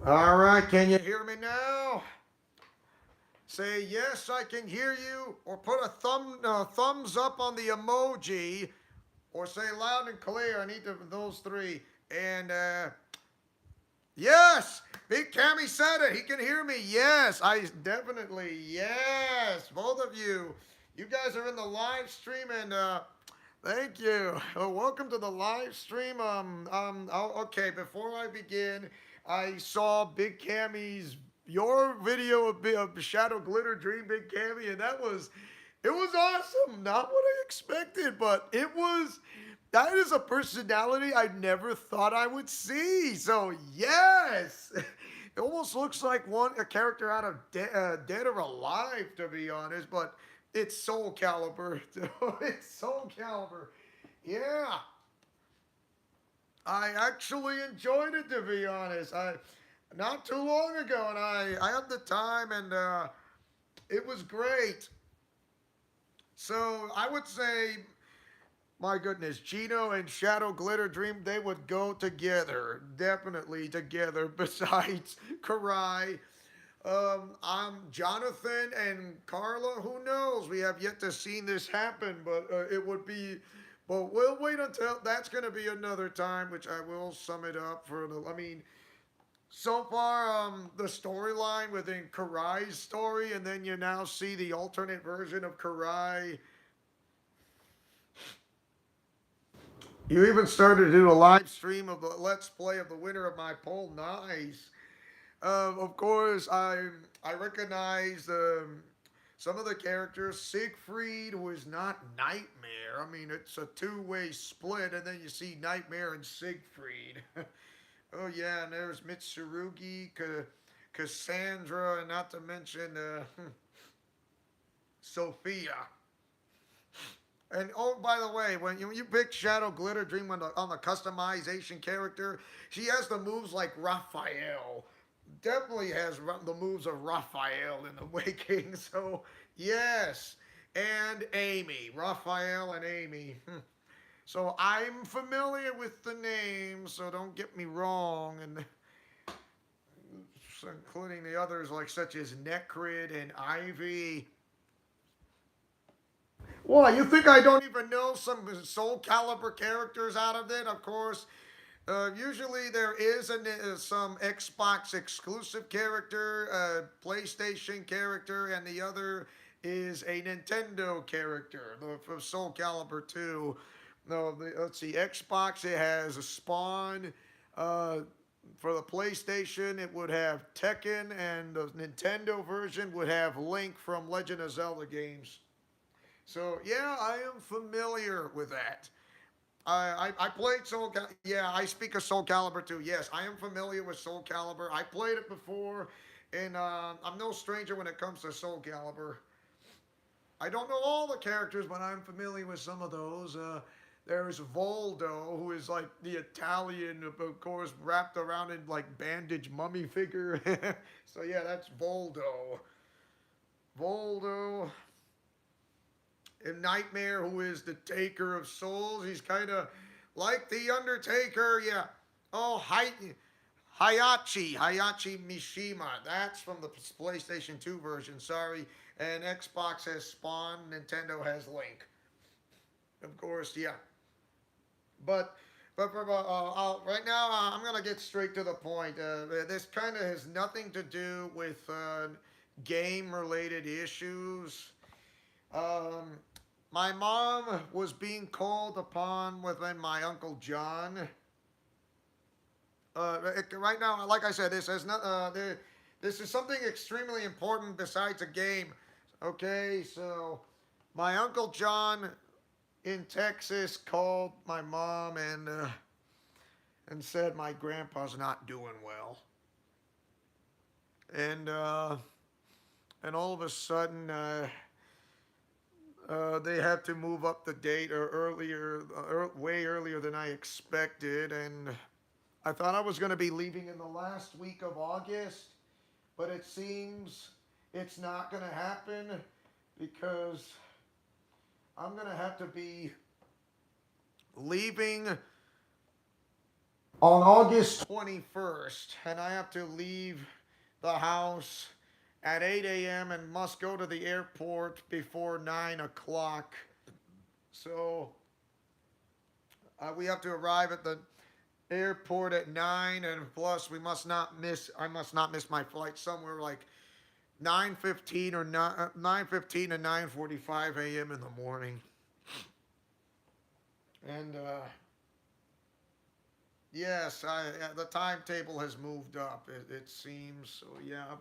All right, can you hear me now? Say yes, I can hear you, or put a thumbs up on the emoji, or say loud and clear on each of those three. And yes, Big Cammy said it. He can hear me. Yes, I definitely. Yes, both of you. You guys are in the live stream, and thank you. Welcome to the live stream. Okay. Before I begin, I saw Big Cammy's your video of Shadow Glitter Dream, Big Cammy, and it was awesome. Not what I expected, but it was. That is a personality I never thought I would see. So yes, it almost looks like a character out of Dead or Alive, to be honest. But it's Soul Calibur. It's Soul Calibur. Yeah, I actually enjoyed it, to be honest. I not too long ago, and I had the time, and it was great. So I would say, my goodness, Gino and Shadow Glitter Dream, they would go together, definitely together. Besides Karai, I'm Jonathan and Carla. Who knows? We have yet to see this happen, but it would be. But we'll wait until that's going to be another time, which I will sum it up for the. I mean, so far, the storyline within Karai's story, and then you now see the alternate version of Karai. You even started to do a live stream of the Let's Play of the winner of my poll. Nice. Of course, I recognize some of the characters. Siegfried, who is not Nightmare. I mean, it's a two-way split, and then you see Nightmare and Siegfried. Oh yeah, and there's Mitsurugi, Cassandra, and not to mention Sophia. And oh, by the way, when you pick Shadow Glitter Dream on the customization character, she has the moves like Raphael. Definitely has the moves of Raphael in the Waking. So yes, and Amy, Raphael and Amy. So I'm familiar with the names, so don't get me wrong, and including the others like such as Necrid and Ivy. Well, you think I don't even know some Soul Calibur characters out of it? Of course, usually there is some Xbox exclusive character, PlayStation character, and the other is a Nintendo character from Soul Calibur 2. No, let's see, Xbox, it has a Spawn. Uh, for the PlayStation, it would have Tekken, and the Nintendo version would have Link from Legend of Zelda games. So yeah, I am familiar with that. I played Yeah, I speak of Soul Calibur too. Yes, I am familiar with Soul Calibur. I played it before, and I'm no stranger when it comes to Soul Calibur. I don't know all the characters, but I'm familiar with some of those. There's Voldo, who is like the Italian, of course, wrapped around in like bandage mummy figure. So yeah, that's Voldo. Voldo. And Nightmare, who is the taker of souls. He's kind of like the Undertaker. Yeah. Oh, Hayachi Mishima. That's from the PlayStation 2 version. Sorry. And Xbox has Spawn. Nintendo has Link. Of course, yeah. But right now, I'm gonna get straight to the point. This kind of has nothing to do with game-related issues. Um, my mom was being called upon within my uncle John. Right now, like I said, this has not. This is something extremely important besides a game. Okay, so my uncle John in Texas called my mom and said my grandpa's not doing well, and and all of a sudden. They had to move up the date or earlier, way earlier than I expected, and I thought I was going to be leaving in the last week of August, but it seems it's not going to happen because I'm going to have to be leaving on August 21st, and I have to leave the house at 8 a.m. and must go to the airport before 9 o'clock. So we have to arrive at the airport at 9, and plus we must not miss. I must not miss my flight somewhere like 9:15 or 9:15 to 9:45 a.m. in the morning. And yes, the timetable has moved up. It seems so. Yeah, I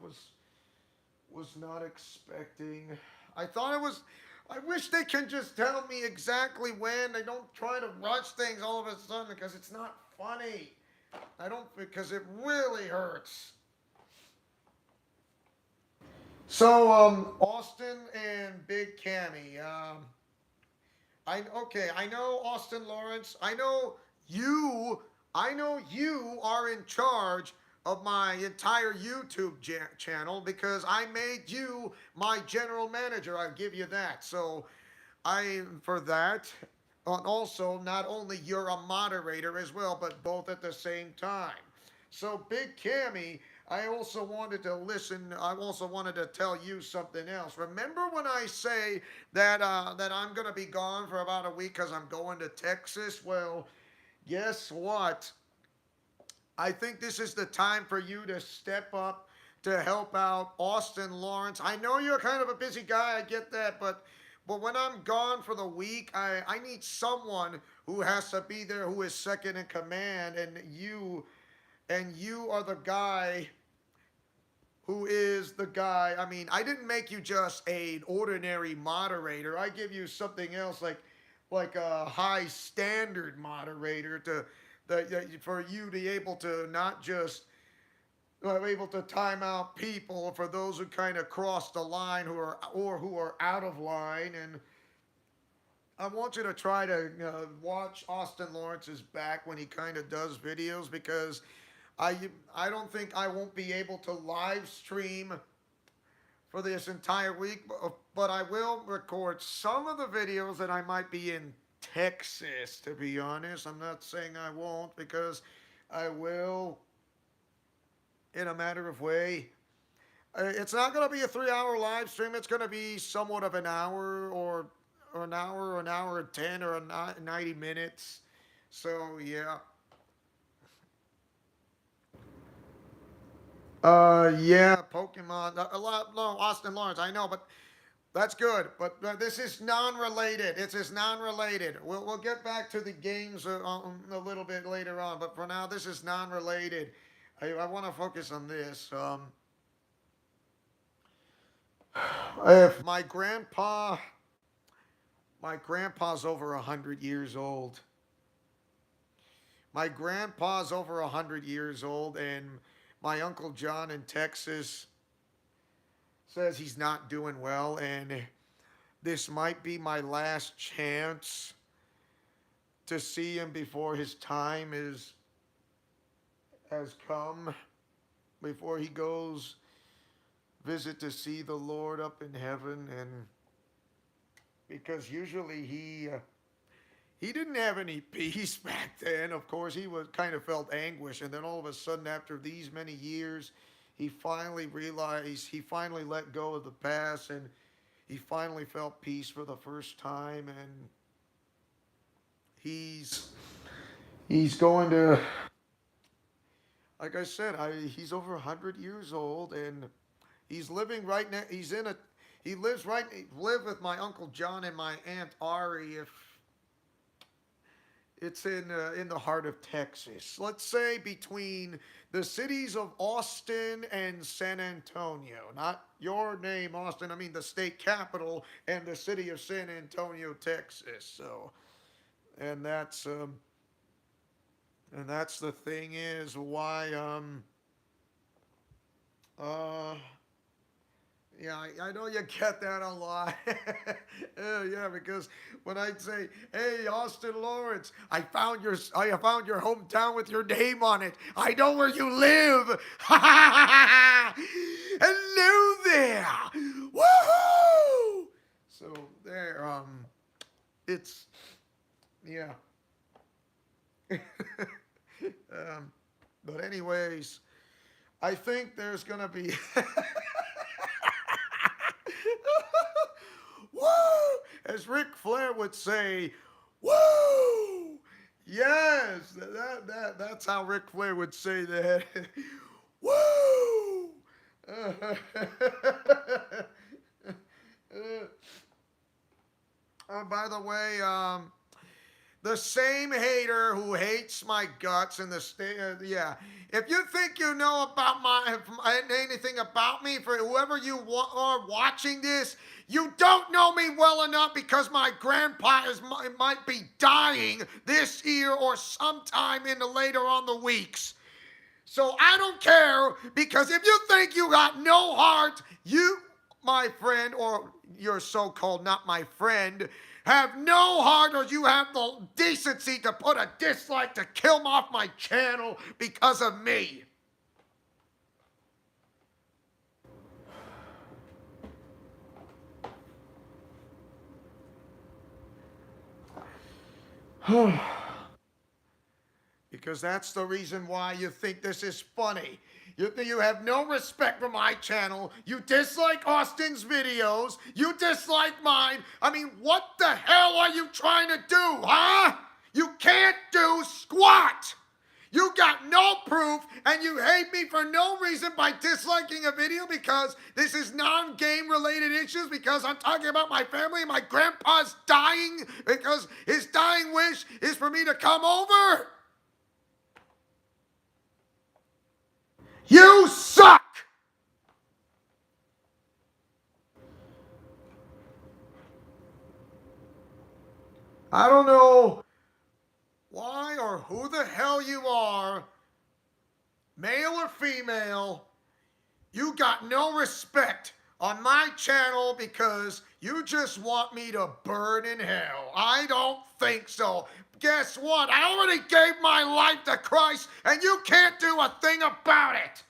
was not expecting. I thought it was. I wish they can just tell me exactly when. They don't try to rush things all of a sudden because it's not funny. I don't because it really hurts. So Austin and Big Cammy. I okay. I know Austin Lawrence. You. I know you are in charge of my entire YouTube channel because I made you my general manager. I'll give you that. So I for that. And also, not only you're a moderator as well, but both at the same time. So, Big Cammy, I also wanted to listen. I also wanted to tell you something else. Remember when I say that I'm gonna be gone for about a week because I'm going to Texas? Well, guess what? I think this is the time for you to step up to help out Austin Lawrence. I know you're kind of a busy guy, I get that, but when I'm gone for the week, I need someone who has to be there who is second in command, and you are the guy who is the guy. I mean, I didn't make you just an ordinary moderator. I give you something else like a high standard moderator to for you to be able to not just able to time out people for those who kind of cross the line who are out of line. And I want you to try to watch Austin Lawrence's back when he kind of does videos because I I don't think I won't be able to live stream for this entire week, but I will record some of the videos that I might be in Texas. To be honest, I'm not saying I won't because I will in a matter of way. It's not going to be a 3 hour live stream. It's going to be somewhat of an hour and 10 or 90 minutes. So yeah. Yeah, Pokemon. A lot. No, Austin Lawrence. I know, but that's good. But this is non-related. This is non-related. We'll get back to the games a little bit later on. But for now, this is non-related. I want to focus on this. If my grandpa's over 100 years old. My grandpa's over 100 years old, and my uncle John in Texas says he's not doing well, and this might be my last chance to see him before his time is has come, before he goes visit to see the Lord up in heaven. And because usually he didn't have any peace back then. Of course, he was kind of felt anguish, and then all of a sudden, after these many years, he finally realized he finally let go of the past, and he finally felt peace for the first time. And he's he's going to, like I said, he's over 100 years old, and he's living right now. He lives right live with my uncle John and my aunt Ari. If it's in the heart of Texas. Let's say between the cities of Austin and San Antonio. Not your name, Austin. I mean the state capital and the city of San Antonio, Texas. So, and that's um, and that's the thing is why uh yeah, I know you get that a lot. Yeah, because when I say, "Hey, Austin Lawrence, I found your hometown with your name on it. I know where you live." Hello there. Woohoo! So there, it's yeah. Um, but anyways, I think there's gonna be woo, as Ric Flair would say, woo. Yes, that's how Ric Flair would say that. Woo. By the way, the same hater who hates my guts in the state. Yeah, if you think you know about anything about me, for whoever you are watching this, you don't know me well enough because my grandpa might be dying this year or sometime in the later on the weeks. So I don't care because if you think you got no heart, you, my friend, or your so called not my friend, have no heart, or you have the decency to put a dislike to kill me off my channel because of me. Because that's the reason why you think this is funny. You have no respect for my channel. You dislike Austin's videos. You dislike mine. I mean, what the hell are you trying to do, huh? You can't do squat. You got no proof, and you hate me for no reason by disliking a video because this is non-game related issues, because I'm talking about my family and my grandpa's dying, because his dying wish is for me to come over. You suck! I don't know why or who the hell you are, male or female. You got no respect on my channel because you just want me to burn in hell. I don't think so. Guess what? I already gave my life to Christ, and you can't do a thing about it.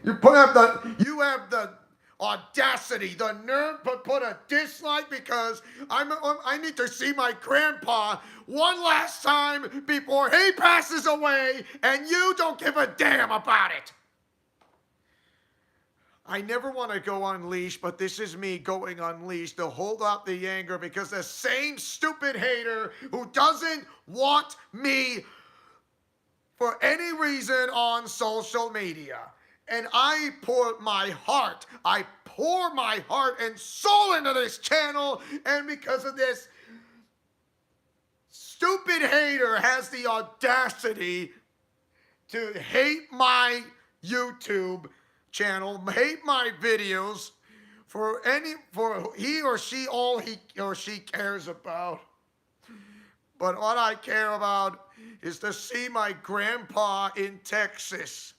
You have the audacity, the nerve to put a dislike because I need to see my grandpa one last time before he passes away, and you don't give a damn about it. I never want to go unleashed, but this is me going unleashed to hold out the anger because the same stupid hater who doesn't want me for any reason on social media. And I pour my heart and soul into this channel, and because of this, stupid hater has the audacity to hate my YouTube channel, hate my videos for he or she, all he or she cares about. But what I care about is to see my grandpa in Texas.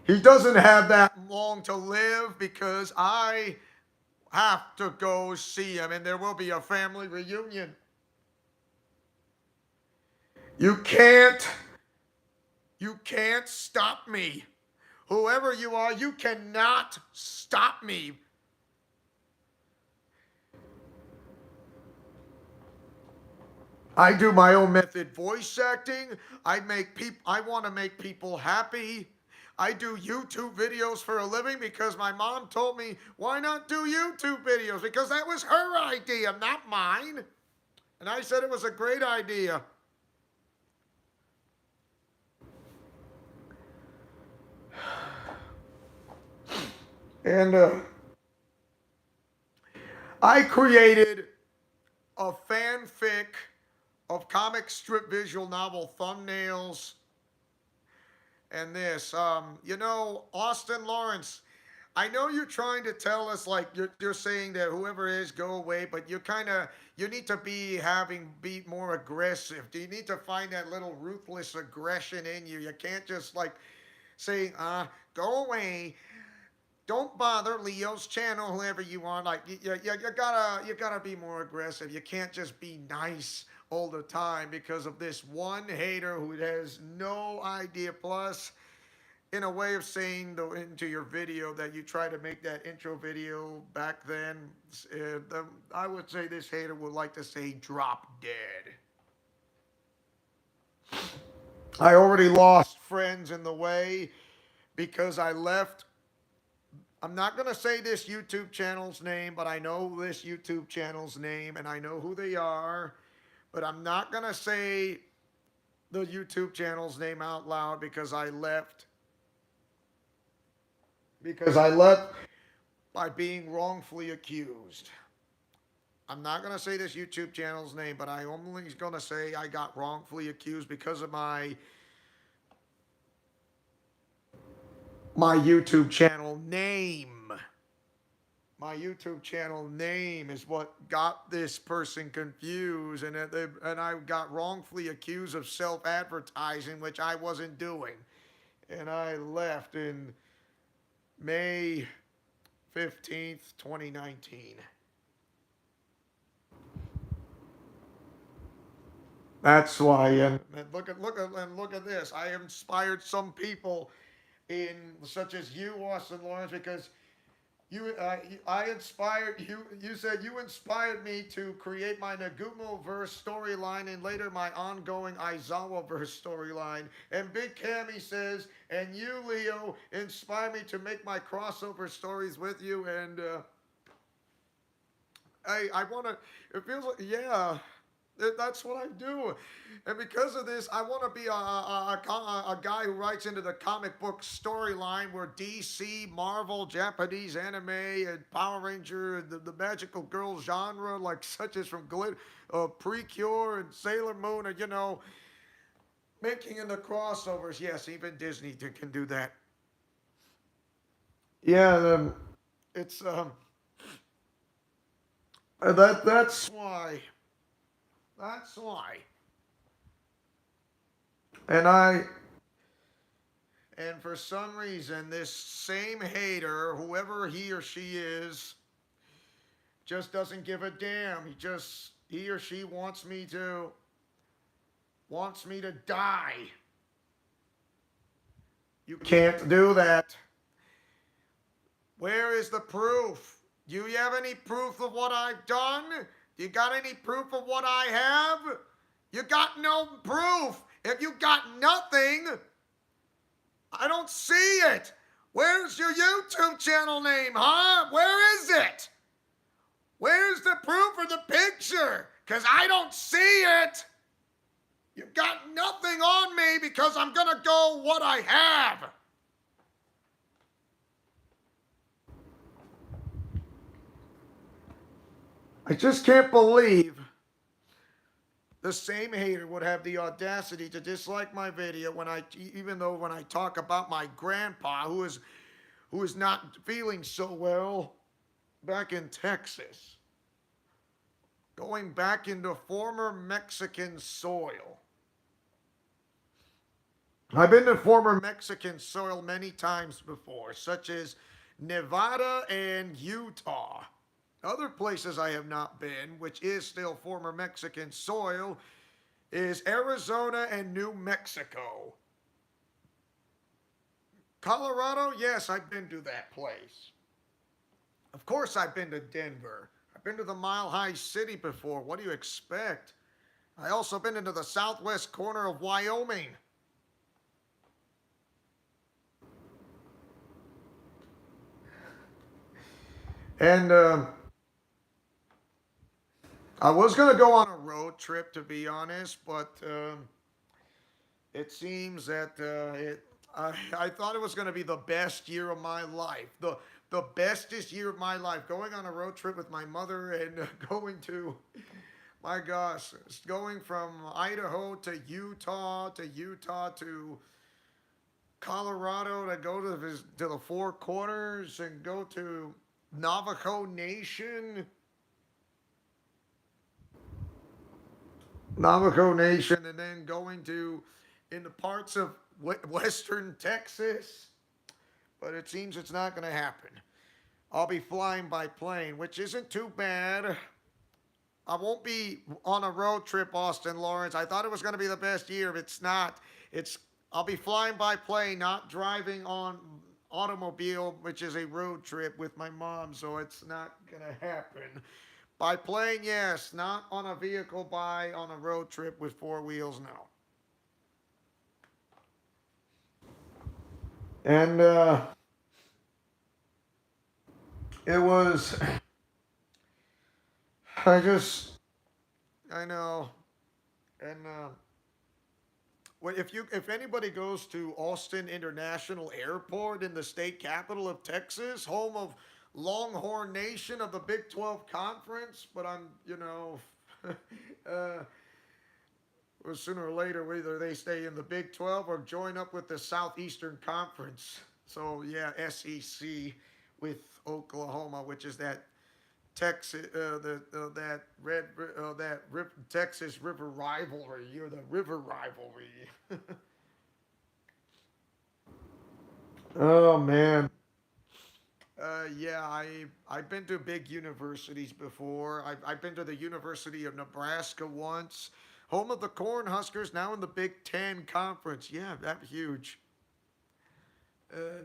He doesn't have that long to live because I have to go see him, and there will be a family reunion. You can't stop me. Whoever you are, you cannot stop me. I do my own method voice acting. I want to make people happy. I do YouTube videos for a living because my mom told me, why not do YouTube videos? Because that was her idea, not mine. And I said it was a great idea. And I created a fanfic of comic strip visual novel thumbnails and this. Austin Lawrence, I know you're trying to tell us, like, you're saying that whoever is, go away, but you need to be more aggressive. Do you need to find that little ruthless aggression in you? You can't just, like, say, go away. Don't bother Leo's channel, whoever you are. Like, you gotta be more aggressive. You can't just be nice all the time because of this one hater who has no idea. Plus, in a way of saying into your video that you try to make that intro video back then, I would say this hater would like to say drop dead. I already lost friends in the way because I left. I'm not going to say this YouTube channel's name, but I know this YouTube channel's name and I know who they are. But I'm not going to say the YouTube channel's name out loud because I left. Because I left by being wrongfully accused. I'm not going to say this YouTube channel's name, but I'm only going to say I got wrongfully accused because of my YouTube channel name. My YouTube channel name is what got this person confused, and I got wrongfully accused of self-advertising, which I wasn't doing. And I left in May 15th, 2019. That's why, and look at this. I inspired some people in such as you, Austin Lawrence, because I inspired you. You said you inspired me to create my Nagumo verse storyline and later my ongoing Aizawa verse storyline. And Big Cammy says, and you, Leo, inspired me to make my crossover stories with you. And I want to. It feels like, yeah. That's what I do. And because of this, I want to be a guy who writes into the comic book storyline where DC, Marvel, Japanese anime, and Power Ranger, the magical girl genre, like such as from Precure and Sailor Moon, and, making in the crossovers. Yes, even Disney can do that. Yeah, it's, that's why. That's why. And and for some reason, this same hater, whoever he or she is, just doesn't give a damn. He or she wants me to die. You can't do that. Where is the proof? Do you have any proof of what I've done? You got any proof of what I have? You got no proof. If you got nothing, I don't see it. Where's your YouTube channel name, huh? Where is it? Where's the proof of the picture? Because I don't see it. You got nothing on me because I'm going to go what I have. I just can't believe the same hater would have the audacity to dislike my video when even though when I talk about my grandpa who is not feeling so well back in Texas, going back into former Mexican soil. I've been to former Mexican soil many times before, such as Nevada and Utah. Other places I have not been, which is still former Mexican soil, is Arizona and New Mexico. Colorado, yes, I've been to that place. Of course I've been to Denver. I've been to the Mile High City before. What do you expect? I also been into the southwest corner of Wyoming. And I was going to go on a road trip, to be honest, but it seems that I thought it was going to be the best year of my life. The bestest year of my life. Going on a road trip with my mother and going to, my gosh, going from Idaho to Utah to Colorado to go to the Four Corners and go to Navajo Nation. And then going to in the parts of western Texas. But it seems it's not going to happen. I'll be flying by plane, which isn't too bad. I won't be on a road trip, Austin Lawrence. I thought it was going to be the best year. It's not. It's I'll be flying by plane, not driving on automobile, which is a road trip with my mom, so it's not gonna happen. By plane, yes. Not on a vehicle, by on a road trip with four wheels, no. And it was, I just, I know. And if anybody goes to Austin International Airport in the state capital of Texas, home of Longhorn Nation of the Big 12 Conference, but I'm, uh, or sooner or later, whether they stay in the Big 12 or join up with the Southeastern Conference. So, yeah, SEC with Oklahoma, which is that Texas, Texas River rivalry, or the River rivalry. Oh man. Yeah, I've been to big universities before. I've been to the University of Nebraska once, home of the Cornhuskers, now in the Big Ten Conference. Yeah, that huge. Uh,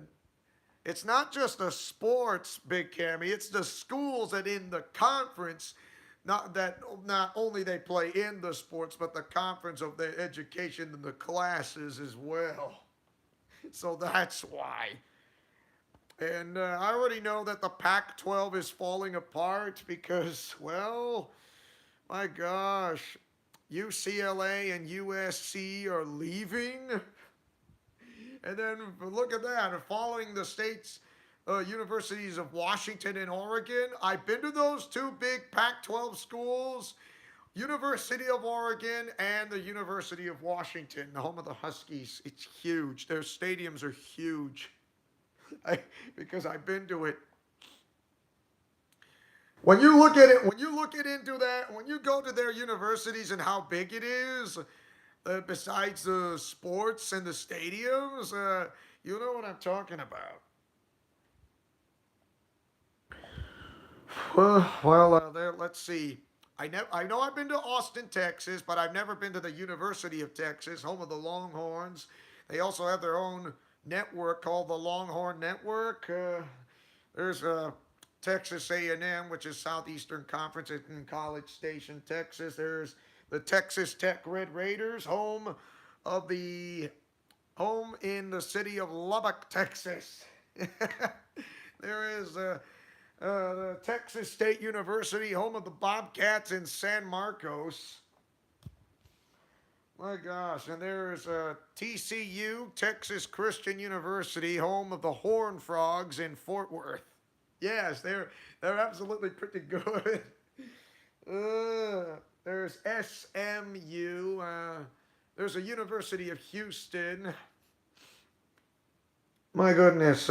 it's not just the sports, Big Cammy. It's the schools that in the conference, not only they play in the sports, but the conference of their education and the classes as well. So that's why. And I already know that the Pac 12 is falling apart because, well, my gosh, UCLA and USC are leaving. And then look at that, following the state's universities of Washington and Oregon. I've been to those two big Pac 12 schools, University of Oregon and the University of Washington, the home of the Huskies. It's huge. Their stadiums are huge. Because I've been to it. When you look at it, when you look at into that, when you go to their universities and how big it is, besides the sports and the stadiums, you know what I'm talking about. There. Let's see. I know I've been to Austin, Texas, but I've never been to the University of Texas, home of the Longhorns. They also have their own network called the Longhorn Network. There's Texas A&M, which is Southeastern Conference in College Station, Texas. There's the Texas Tech Red Raiders, of the home in the city of Lubbock, Texas. There is the Texas State University, home of the Bobcats in San Marcos. My gosh, and there's TCU, Texas Christian University, home of the Horned Frogs in Fort Worth. Yes, they're absolutely pretty good. There's SMU. There's a University of Houston. My goodness.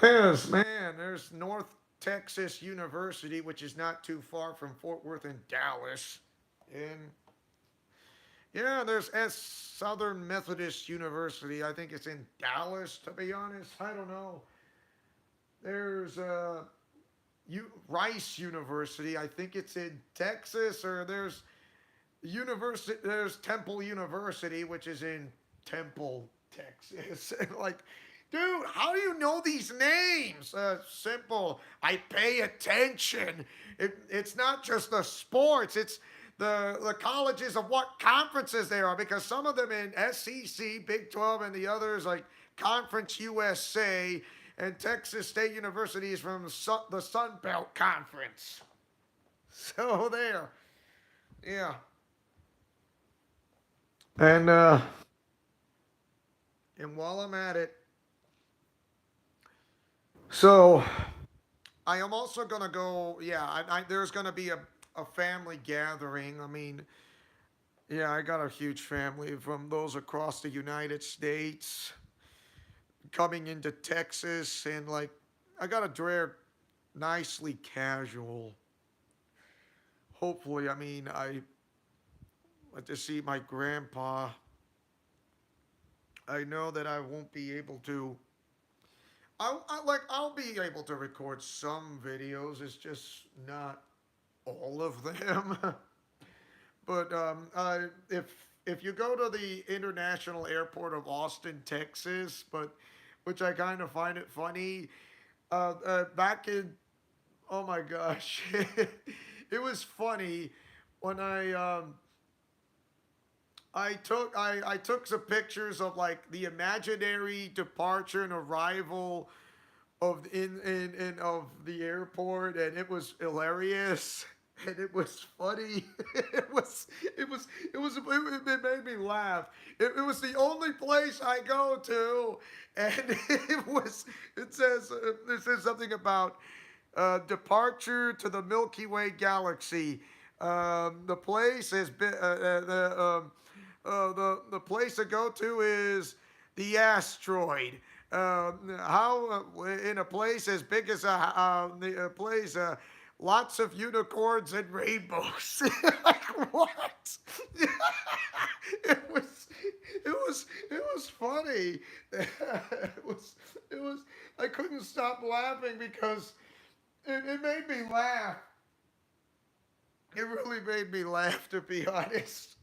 Yes, man. There's North Texas University, which is not too far from Fort Worth and Dallas. And yeah, there's Southern Methodist University. I think it's in Dallas, to be honest. I don't know. There's Rice University. I think it's in Texas, or there's university. There's Temple University, which is in Temple, Texas. Like, dude, how do you know these names? Simple. I pay attention. It's not just the sports. It's the colleges of what conferences they are, because some of them in SEC, Big 12, and the others like Conference USA, and Texas State University is from the Sun Belt Conference. So there, yeah. And and while I'm at it, so I am also gonna go. Yeah, there's gonna be a family gathering. I mean, yeah, I got a huge family from those across the United States coming into Texas, and like I gotta dress nicely casual. Hopefully, I mean, I like to see my grandpa. I know that I won't be able to. I'll be able to record some videos. It's just not all of them. But if you go to the International Airport of Austin, Texas, but which I kind of find it funny, back in oh my gosh, it was funny when I took some pictures of like the imaginary departure and arrival of in of the airport, and it was hilarious and it was funny. It made me laugh. It was the only place I go to, and it says something about departure to the Milky Way galaxy. The place has been the place to go to is the asteroid. How in a place as big as a place, lots of unicorns and rainbows. Like what? it was it was funny. It was I couldn't stop laughing because it made me laugh. It really made me laugh, to be honest.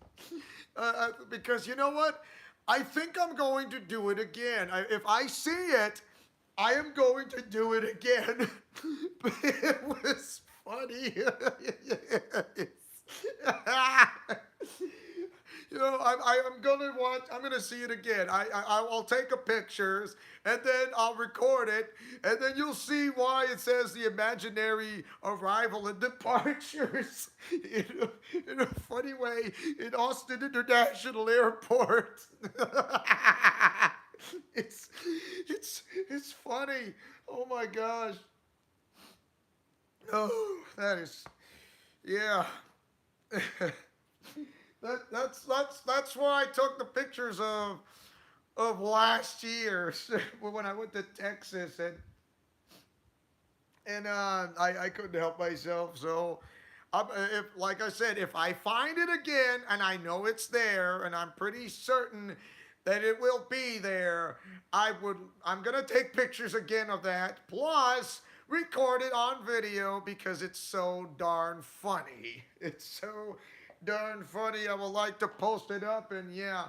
Because you know what? I think I'm going to do it again. If I see it, I am going to do it again. It was funny. I'm gonna watch. I'm gonna see it again. I'll take a pictures and then I'll record it, and then you'll see why it says the imaginary arrival and departures in a funny way in Austin International Airport. it's it's funny. Oh my gosh. Oh, that is yeah. That's why I took the pictures of last year when I went to Texas, and I couldn't help myself. So if like I said, if I find it again and I know it's there, and I'm pretty certain that it will be there, I'm gonna take pictures again of that. Plus record it on video because it's so darn funny. It's so darn funny. I would like to post it up, and yeah,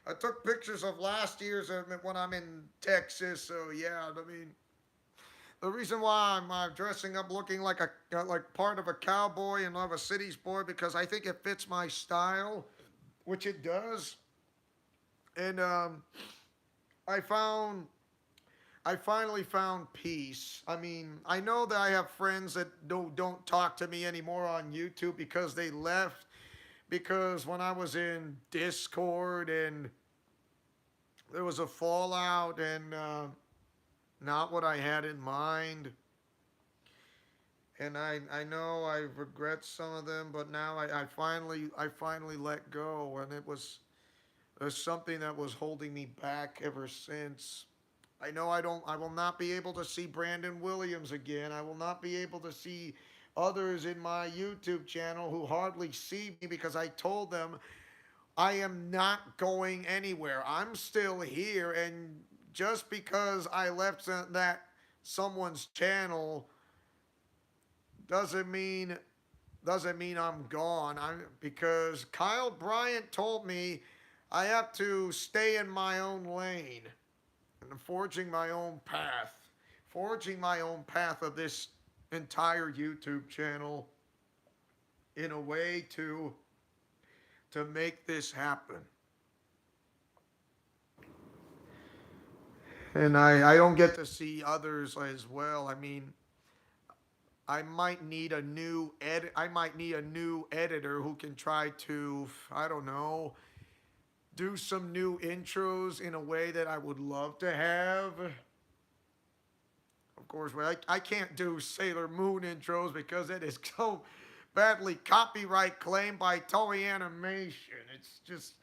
I took pictures of last year's when I'm in Texas. So yeah, I mean, the reason why I'm dressing up looking like like part of a cowboy and of a city's boy because I think it fits my style, which it does. And I found I finally found peace. I mean, I know that I have friends that don't talk to me anymore on YouTube because they left because when I was in Discord and there was a fallout and not what I had in mind. And I know I regret some of them, but now I finally let go, and there's something that was holding me back ever since. I will not be able to see Brandon Williams again. I will not be able to see others in my YouTube channel who hardly see me because I told them I am not going anywhere. I'm still here, and just because I left that someone's channel doesn't mean doesn't mean I'm gone. I'm because Kyle Bryant told me I have to stay in my own lane and forging my own path of this entire YouTube channel in a way to make this happen. And I don't get to see others as well. I mean, I might need a new editor who can try to, I don't know, do some new intros in a way that I would love to have. Of course, I can't do Sailor Moon intros because it is so badly copyright claimed by Toei Animation. It's just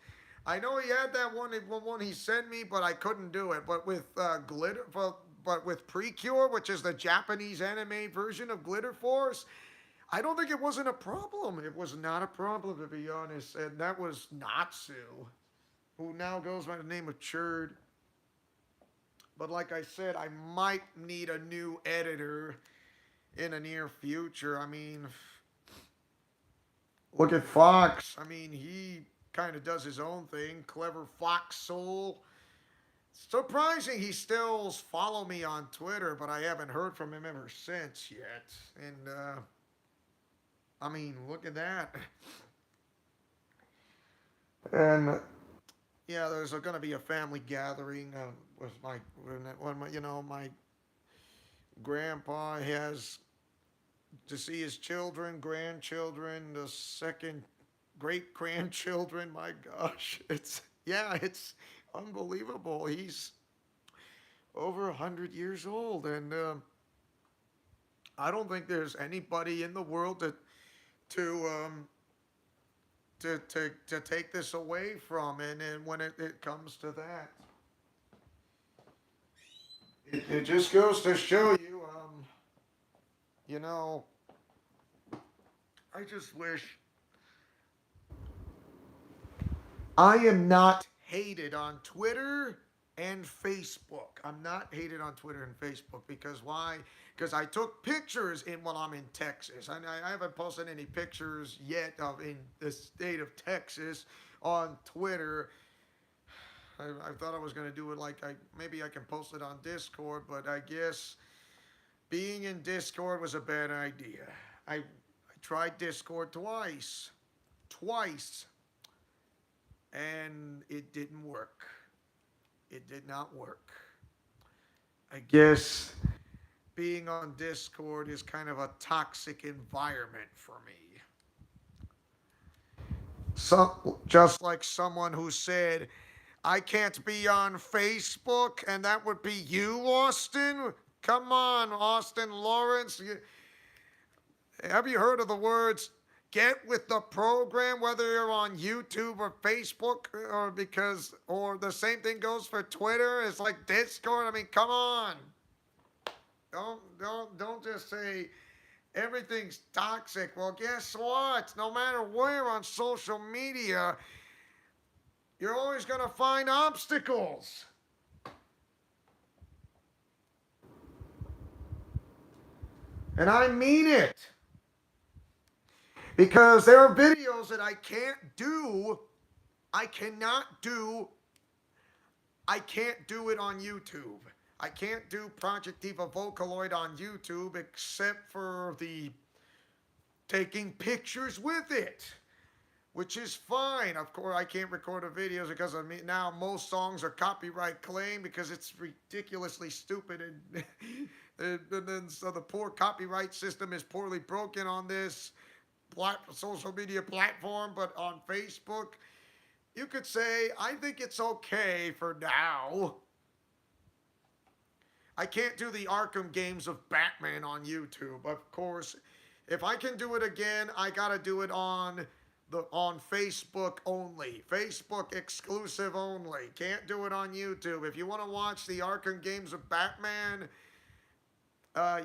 I know he had that one he sent me, but I couldn't do it. But with but with Precure, which is the Japanese anime version of Glitter Force, I don't think it wasn't a problem. It was not a problem, to be honest. And that was Natsu, who now goes by the name of Churd. But like I said, I might need a new editor in the near future. I mean, Look at Fox. I mean, he kind of does his own thing. Clever Fox Soul. Surprising he still follow me on Twitter, but I haven't heard from him ever since yet. And I mean, look at that. And yeah, there's going to be a family gathering with when my, my grandpa has to see his children, grandchildren, the second great grandchildren. My gosh, it's unbelievable. He's over 100 years old, and I don't think there's anybody in the world to to take this away from. And when it comes to that, it just goes to show you, you know, I just wish I am not hated on Twitter and Facebook. I'm not hated on Twitter and Facebook because why? Because I took pictures in while I'm in Texas. I haven't posted any pictures yet of in the state of Texas on Twitter. I thought I was gonna do it like maybe I can post it on Discord, but I guess being in Discord was a bad idea. I tried Discord twice, and it didn't work. It did not work. I guess being on Discord is kind of a toxic environment for me. Just like someone who said, I can't be on Facebook, and that would be you, Austin? Come on, Austin Lawrence. Have you heard of the words get with the program, whether you're on YouTube or Facebook, or the same thing goes for Twitter? It's like Discord. I mean, come on. Don't just say everything's toxic. Well, guess what? No matter where on social media, you're always going to find obstacles. And I mean it. Because there are videos that I can't do. I cannot do. I can't do it on YouTube. I can't do Project Diva Vocaloid on YouTube except for the taking pictures with it, which is fine. Of course, I can't record the videos because of me. Now most songs are copyright claimed because it's ridiculously stupid, and and then so the poor copyright system is poorly broken on this social media platform. But on Facebook, you could say I think it's okay for now. I can't do the Arkham games of Batman on YouTube. Of course, if I can do it again, I gotta do it on Facebook only. Facebook exclusive only. Can't do it on YouTube. If you want to watch the Arkham games of Batman,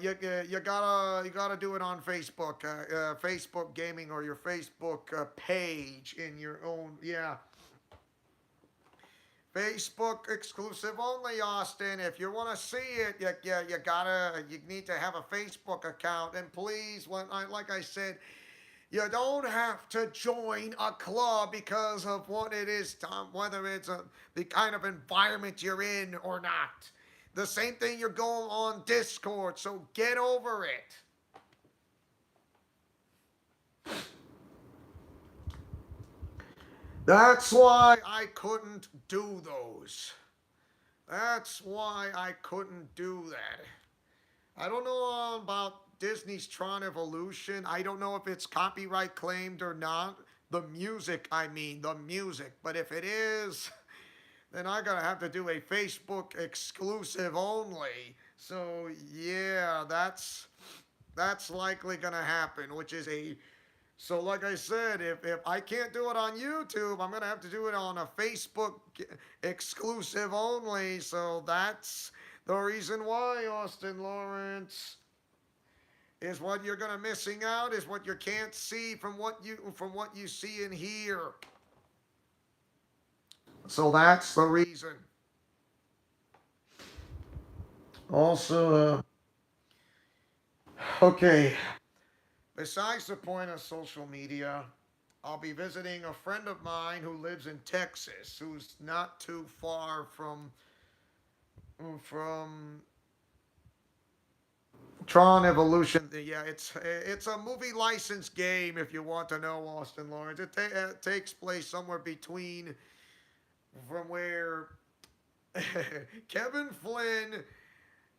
you gotta do it on Facebook, Facebook Gaming, or your Facebook page in your own. Yeah, Facebook exclusive only, Austin. If you want to see it, you need to have a Facebook account. And please, like I said, you don't have to join a club because of what it is, Tom, whether it's the kind of environment you're in or not. The same thing, you're going on Discord, so get over it. That's why I couldn't do those. That's why I couldn't do that. I don't know about Disney's Tron Evolution. I don't know if it's copyright claimed or not. The music, I mean, the music. But if it is, then I gotta have to do a Facebook exclusive only. So yeah, that's likely gonna happen, which is a so like I said, if I can't do it on YouTube, I'm gonna have to do it on a Facebook exclusive only. So that's the reason why, Austin Lawrence, is what you're gonna missing out is what you can't see from what you see and hear. So that's the reason. Also, okay. Besides the point of social media, I'll be visiting a friend of mine who lives in Texas, who's not too far from Tron Evolution. Yeah, it's a movie license game. If you want to know, Austin Lawrence, it takes place somewhere between from where Kevin Flynn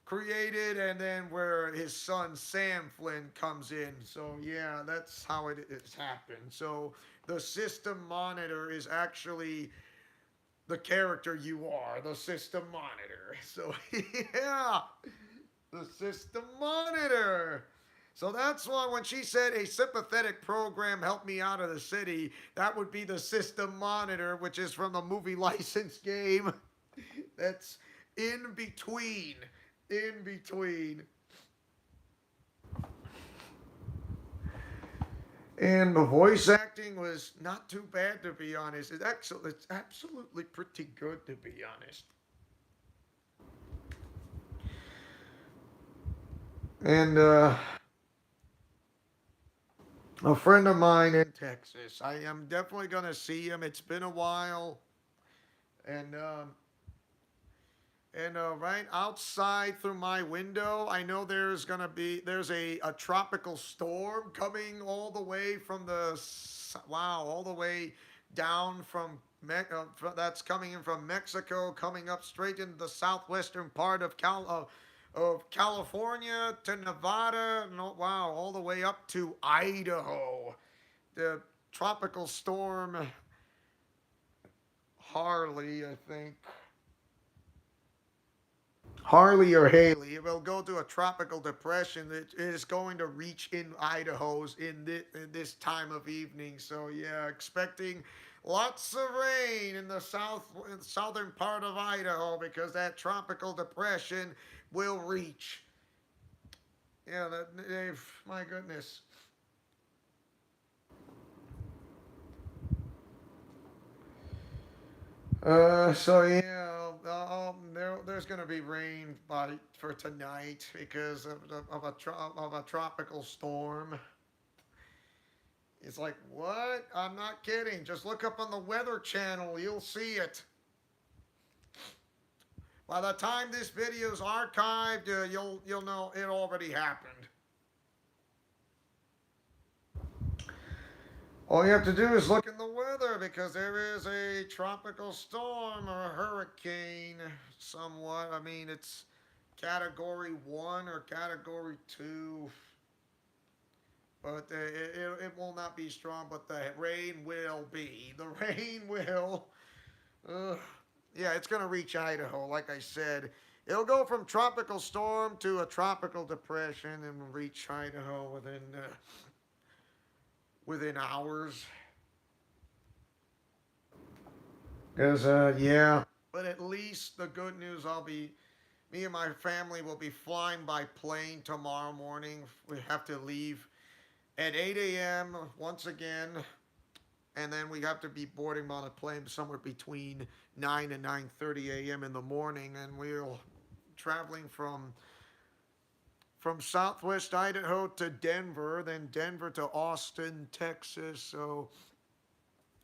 created and then where his son Sam Flynn comes in. So yeah, that's how it has happened. So the system monitor is actually the character you are, the system monitor. So yeah, the system monitor. So that's why when she said a sympathetic program helped me out of the city, that would be the system monitor, which is from the movie license game. That's in between. In between. And the voice acting was not too bad, to be honest. It's absolutely pretty good, to be honest. And a friend of mine in Texas, I am definitely going to see him. It's been a while. And right outside through my window, I know there's a tropical storm coming all the way from all the way down from that's coming in from Mexico, coming up straight into the southwestern part of California to Nevada, no, wow, all the way up to Idaho. The tropical storm Harley, I think. Harley or Haley, it will go to a tropical depression that is going to reach in Idaho's in this time of evening. So yeah, expecting lots of rain in the southern part of Idaho because that tropical depression will reach. Yeah, my goodness. So yeah, there's gonna be rain for tonight because of a tropical storm. It's like, what? I'm not kidding. Just look up on the Weather Channel. You'll see it. By the time this video is archived, you'll know it already happened. All you have to do is look in the weather because there is a tropical storm or a hurricane, somewhat. I mean, it's category 1 or category 2, but it will not be strong. But the rain will be. The rain will. Ugh. Yeah, it's going to reach Idaho, like I said. It'll go from tropical storm to a tropical depression and reach Idaho within hours. Because, yeah. But at least the good news, me and my family will be flying by plane tomorrow morning. We have to leave at 8 a.m. once again. And then we have to be boarding on a plane somewhere between 9 and 9:30 a.m. in the morning. And we're traveling from southwest Idaho to Denver, then Denver to Austin, Texas. So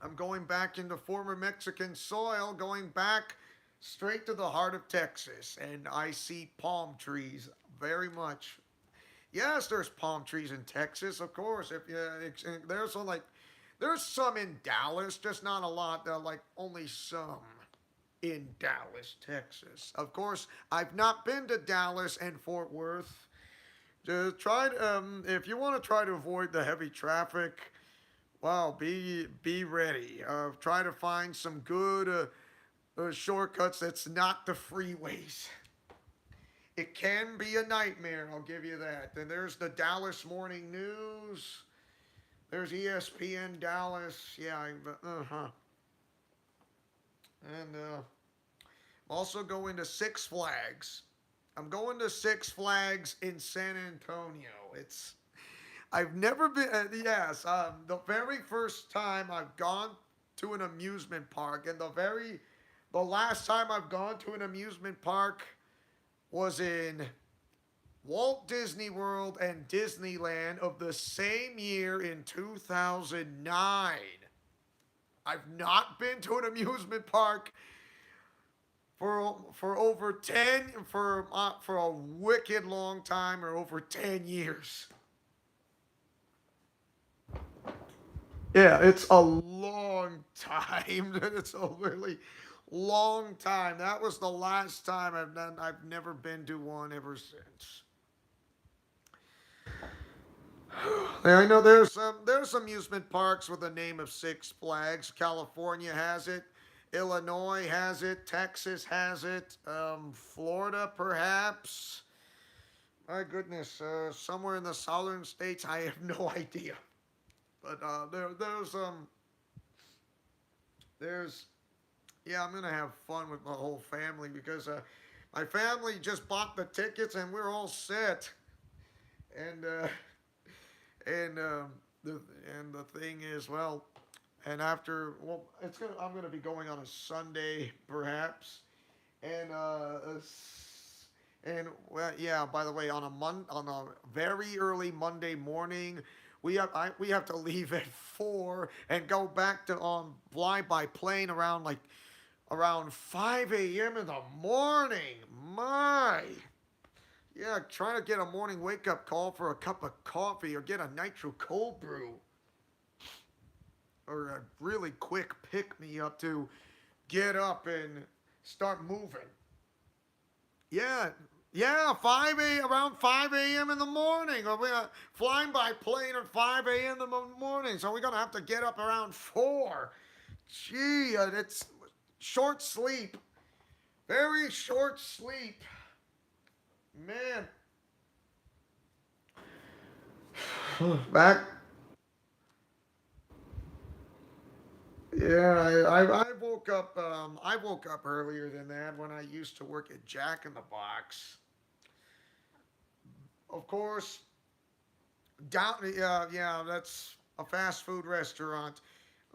I'm going back into former Mexican soil, going back straight to the heart of Texas, and I see palm trees very much. Yes, there's palm trees in Texas, of course. If there's some in Dallas, just not a lot. Like only some in Dallas, Texas. Of course, I've not been to Dallas and Fort Worth. If you want to try to avoid the heavy traffic, wow, be ready. Try to find some good shortcuts that's not the freeways. It can be a nightmare, I'll give you that. Then there's the Dallas Morning News. There's ESPN Dallas. Yeah, uh-huh. And I'm also going to Six Flags. I'm going to Six Flags in San Antonio. I've never been, yes, the very first time I've gone to an amusement park, and the last time I've gone to an amusement park was in Walt Disney World and Disneyland of the same year in 2009. I've not been to an amusement park for over 10 for a wicked long time, or over 10 years. Yeah, it's a long time. It's a really long time. That was the last time I've done. I've never been to one ever since. Yeah, I know there's amusement parks with the name of Six Flags. California has it. Illinois has it. Texas has it. Florida perhaps. My goodness, somewhere in the southern states, I have no idea. But there's yeah, I'm gonna have fun with my whole family because my family just bought the tickets and we're all set. And and the and the thing is, well, and after, well, I'm gonna be going on a Sunday perhaps, and and well, yeah. By the way, on a very early Monday morning, we have to leave at 4 and go back to fly by plane around 5 a.m. in the morning. My, yeah, trying to get a morning wake up call for a cup of coffee or get a nitro cold brew or a really quick pick me up to get up and start moving. Yeah, yeah, around 5 a.m. in the morning. Or we're flying by plane at 5 a.m. in the morning, so we're gonna have to get up around 4. Gee, it's short sleep, very short sleep, man. Back, yeah, I woke up. I woke up earlier than that when I used to work at Jack in the Box. Of course, down. Yeah, that's a fast food restaurant.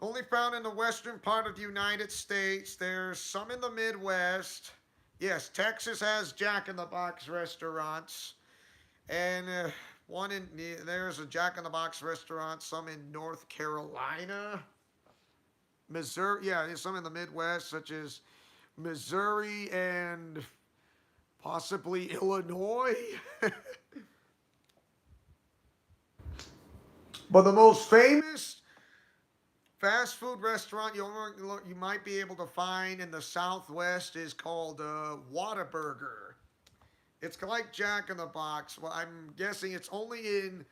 Only found in the western part of the United States. There's some in the Midwest. Yes, Texas has Jack in the Box restaurants, and there's a Jack in the Box restaurant. Some in North Carolina, Missouri. Yeah, there's some in the Midwest, such as Missouri and possibly Illinois. But the most famous fast food restaurant you might be able to find in the Southwest is called Whataburger. It's like Jack in the Box. Well, I'm guessing it's only in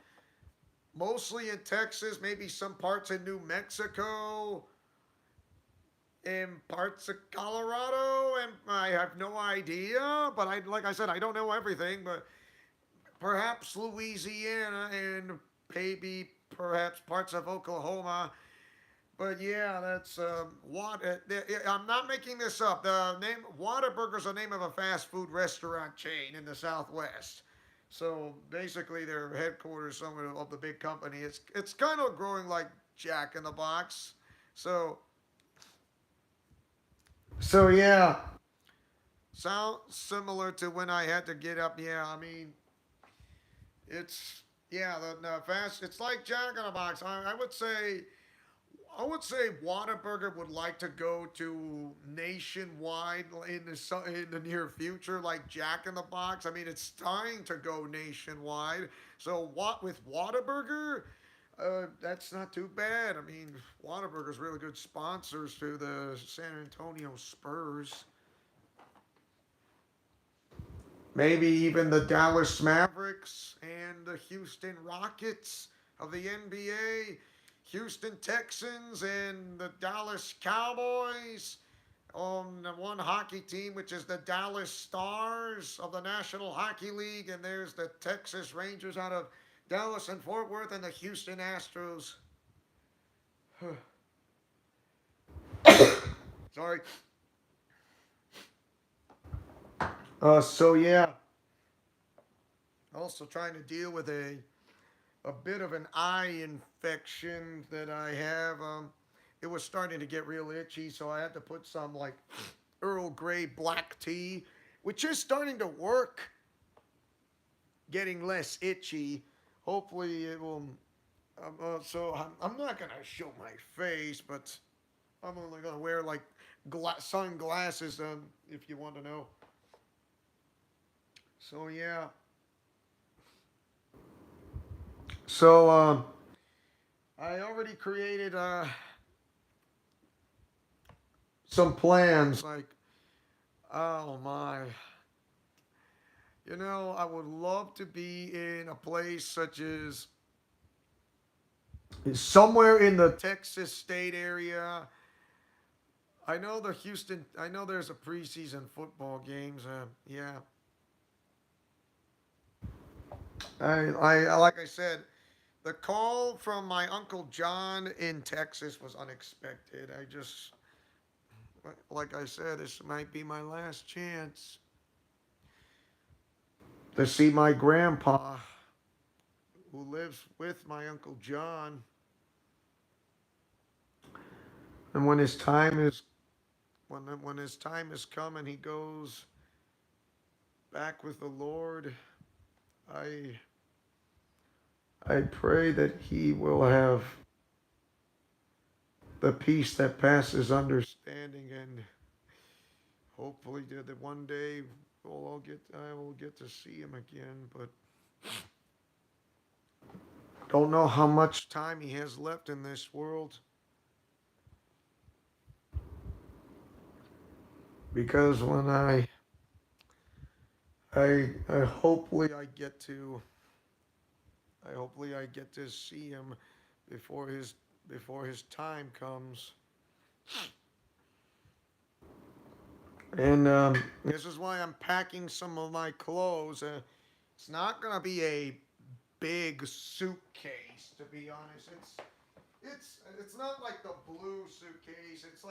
mostly in Texas, maybe some parts in New Mexico, in parts of Colorado, and I have no idea. But like I said, I don't know everything. But perhaps Louisiana and maybe perhaps parts of Oklahoma. But yeah, that's what. I'm not making this up. The name Whataburger is the name of a fast food restaurant chain in the Southwest. So basically, their headquarters somewhere of the big company. It's kind of growing like Jack in the Box. So yeah, sound similar to when I had to get up. Yeah, I mean it's yeah the fast. It's like Jack in the Box. I would say Whataburger would like to go to nationwide in the near future, like Jack in the Box. I mean, it's starting to go nationwide. So what with Whataburger, that's not too bad. I mean, Whataburger's really good sponsors to the San Antonio Spurs. Maybe even the Dallas Mavericks and the Houston Rockets of the NBA, Houston Texans and the Dallas Cowboys, on the one hockey team, which is the Dallas Stars of the National Hockey League, and there's the Texas Rangers out of Dallas and Fort Worth, and the Houston Astros. Sorry. So yeah, also trying to deal with a bit of an eye infection that I have. It was starting to get real itchy, so I had to put some like Earl Grey black tea, which is starting to work. getting less itchy. Hopefully it will. I'm not gonna show my face, but I'm only gonna wear like sunglasses. If you want to know. So yeah. So I already created some plans. Like, oh my, I would love to be in a place such as somewhere in the Texas state area. I know the Houston. I know there's a preseason football games. Yeah, like I said, the call from my uncle John in Texas was unexpected. Like I said, this might be my last chance to see my grandpa, who lives with my uncle John. And when his time is come and he goes back with the Lord, I I pray that he will have the peace that passes understanding, and hopefully that one day I will get to see him again. But don't know how much time he has left in this world, because when I hopefully I get to see him before his time comes. And this is why I'm packing some of my clothes. It's not gonna be a big suitcase, to be honest. It's not like the blue suitcase. It's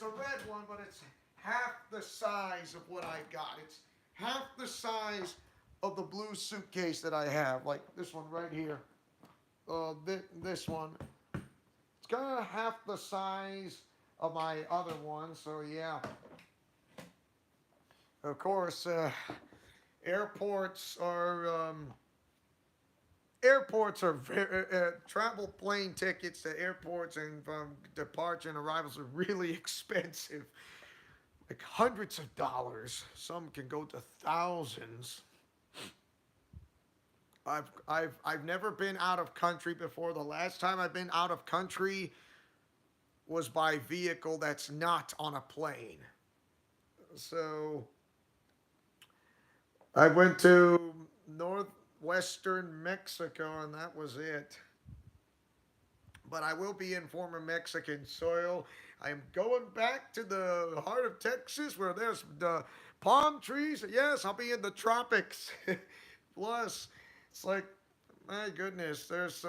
a red one, but it's half the size of what I got. It's half the size of the blue suitcase that I have, like this one right here. This one. It's kind of half the size of my other one. So yeah, of course, airports are um, airports are very travel plane tickets to airports and departure and arrivals are really expensive, like hundreds of dollars. Some can go to thousands. I've never been out of country before. The last time I've been out of country was by vehicle that's not on a plane. So I went to northwestern Mexico, and that was it. But I will be in former Mexican soil. I am going back to the heart of Texas where there's the palm trees. Yes, I'll be in the tropics. Plus, it's like, my goodness, there's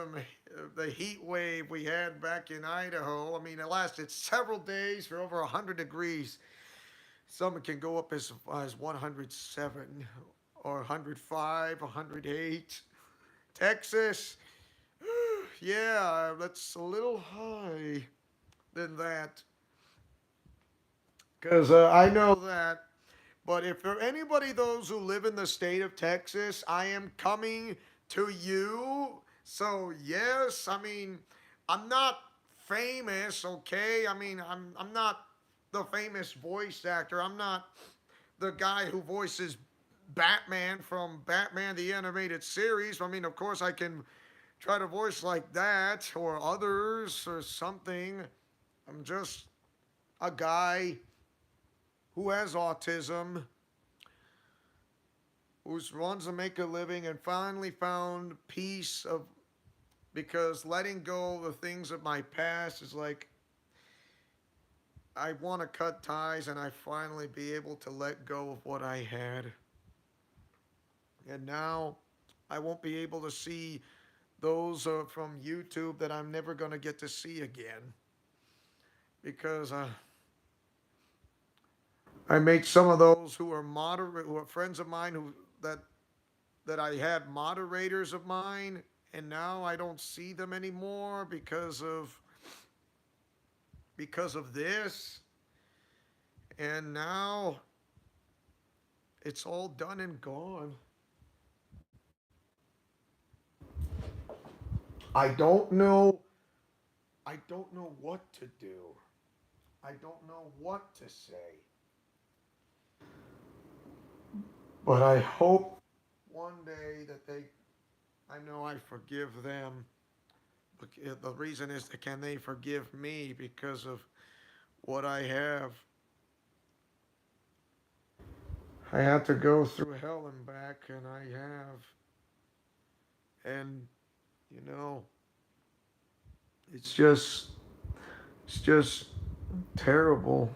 the heat wave we had back in Idaho. I mean, it lasted several days for over 100 degrees. Some can go up as 107 or 105, 108. Texas, yeah, that's a little high than that. Because I know that. But if there are anybody, those who live in the state of Texas, I am coming to you. So, yes, I mean, I'm not famous, okay? I mean, I'm not the famous voice actor. I'm not the guy who voices Batman from Batman the Animated Series. I mean, of course, I can try to voice like that or others or something. I'm just a guy who has autism, who wants to make a living and finally found peace of because letting go of the things of my past is like I want to cut ties and I finally be able to let go of what I had. And now I won't be able to see those from YouTube that I'm never going to get to see again because I made some of those who are friends of mine that I had moderators of mine, and now I don't see them anymore because of this, and now it's all done and gone. I don't know. I don't know what to do. I don't know what to say. But I hope one day that I know I forgive them. But the reason is, can they forgive me because of what I have? I had to go through hell and back, and I have. And, you know, it's just, it's just terrible.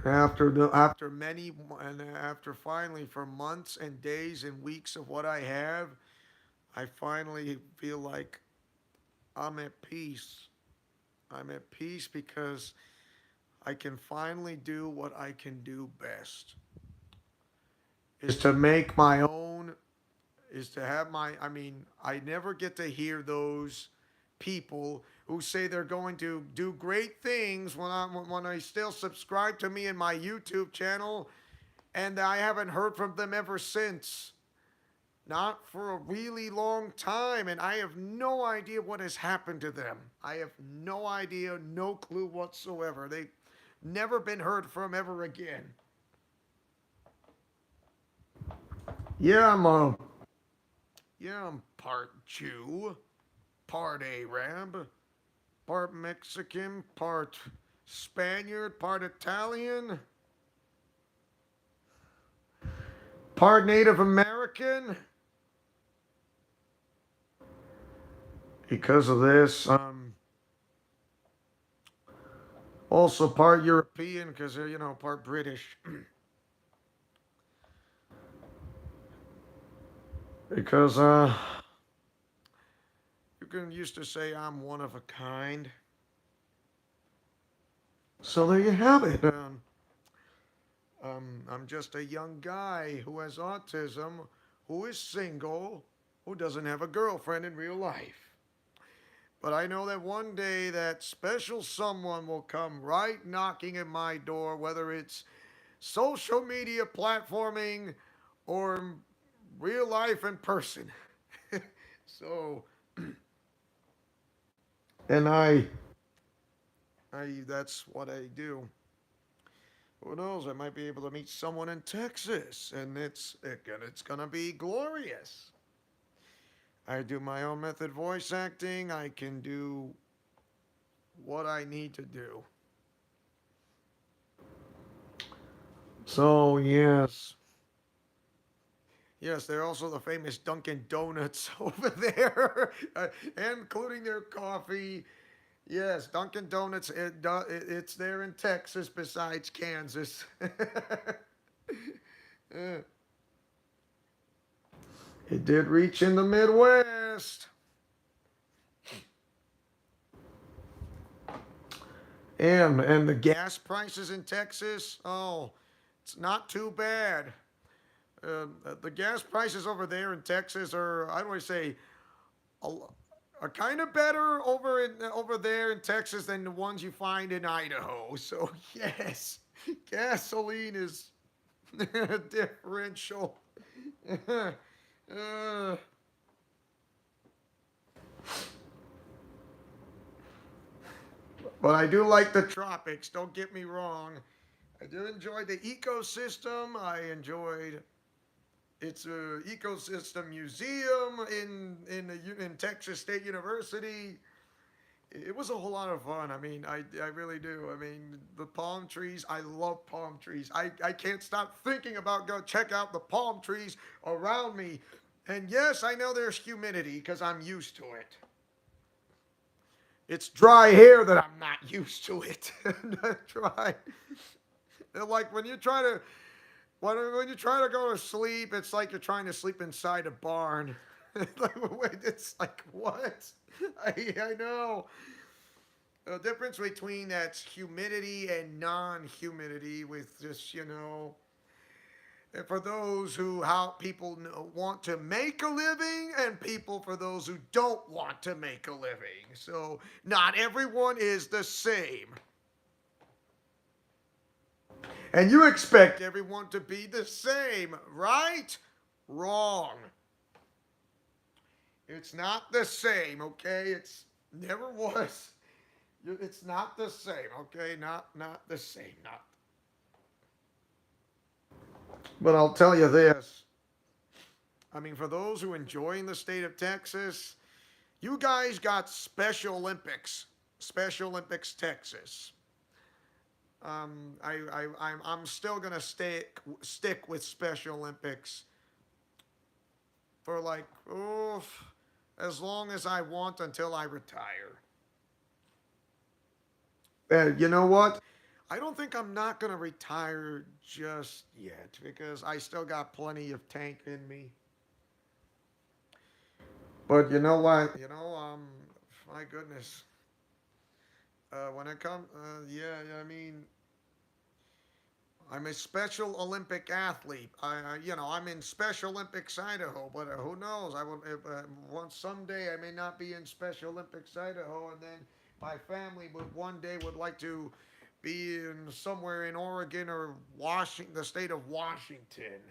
After many and after finally for months and days and weeks of what I have, I finally feel like I'm at peace. I'm at peace because I can finally do what I can do best. Is to make my own, is to have my, I mean, I never get to hear those people who say they're going to do great things when I still subscribe to me in my YouTube channel, and I haven't heard from them ever since. Not for a really long time, and I have no idea what has happened to them. I have no idea, no clue whatsoever. They've never been heard from ever again. Yeah, I'm part Jew, part Arab, part Mexican, part Spaniard, part Italian, part Native American. Because of this, also part European because they're, part British. Because, you can used to say I'm one of a kind. So there you have it. I'm just a young guy who has autism, who is single, who doesn't have a girlfriend in real life. But I know that one day that special someone will come right knocking at my door, whether it's social media platforming or real life in person. So, and that's what I do. Who knows? I might be able to meet someone in Texas, and it's gonna be glorious. I do my own method voice acting. I can do what I need to do. So yes, yes, they're also the famous Dunkin' Donuts over there, including their coffee. Yes, Dunkin' Donuts. It's there in Texas, besides Kansas. Uh, it did reach in the Midwest. And the gas prices in Texas, oh, it's not too bad. The gas prices over there in Texas are, I don't want to say, a, are kind of better over there in Texas than the ones you find in Idaho. So yes, gasoline is differential. uh, but I do like the tropics. Don't get me wrong. I do enjoy the ecosystem. I enjoyed It's a ecosystem museum in Texas State University. It was a whole lot of fun. I mean, I really do. I mean, the palm trees. I love palm trees. I can't stop thinking about go check out the palm trees around me. And yes, I know there's humidity because I'm used to it. It's dry here that I'm not used to it. Dry. Like when you try to go to sleep, it's like you're trying to sleep inside a barn. It's like what? I know. The difference between that's humidity and non-humidity with just, for those who how people want to make a living and people for those who don't want to make a living. So not everyone is the same. And you expect everyone to be the same, right? Wrong. It's not the same, okay? It's never was. It's not the same, okay? Not the same. Not. But I'll tell you this. I mean, for those who enjoy in the state of Texas, you guys got Special Olympics. Special Olympics Texas. I'm still gonna stick with Special Olympics for like as long as I want until I retire. You know what? I don't think I'm not gonna retire just yet because I still got plenty of tank in me. But you know what? My goodness. When it comes, yeah, I mean, I'm a Special Olympic athlete. I'm in Special Olympics Idaho, but who knows? I will. If, once someday I may not be in Special Olympics Idaho, and then my family would one day would like to be in somewhere in Oregon or Washington, the state of Washington,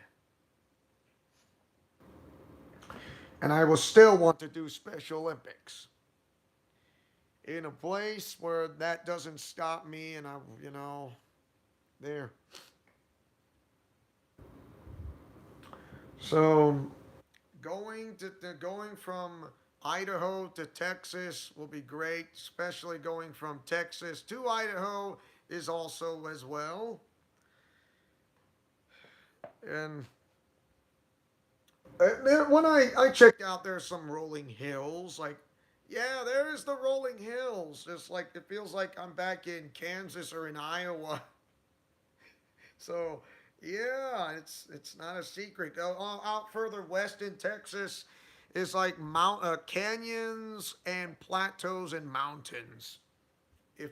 and I will still want to do Special Olympics in a place where that doesn't stop me, and there. So going from Idaho to Texas will be great, especially going from Texas to Idaho is also as well. And when I checked out, there's some rolling hills. Like, yeah, there's the rolling hills. It's like it feels like I'm back in Kansas or in Iowa. So yeah, it's not a secret. Out further west in Texas is like mount canyons and plateaus and mountains. If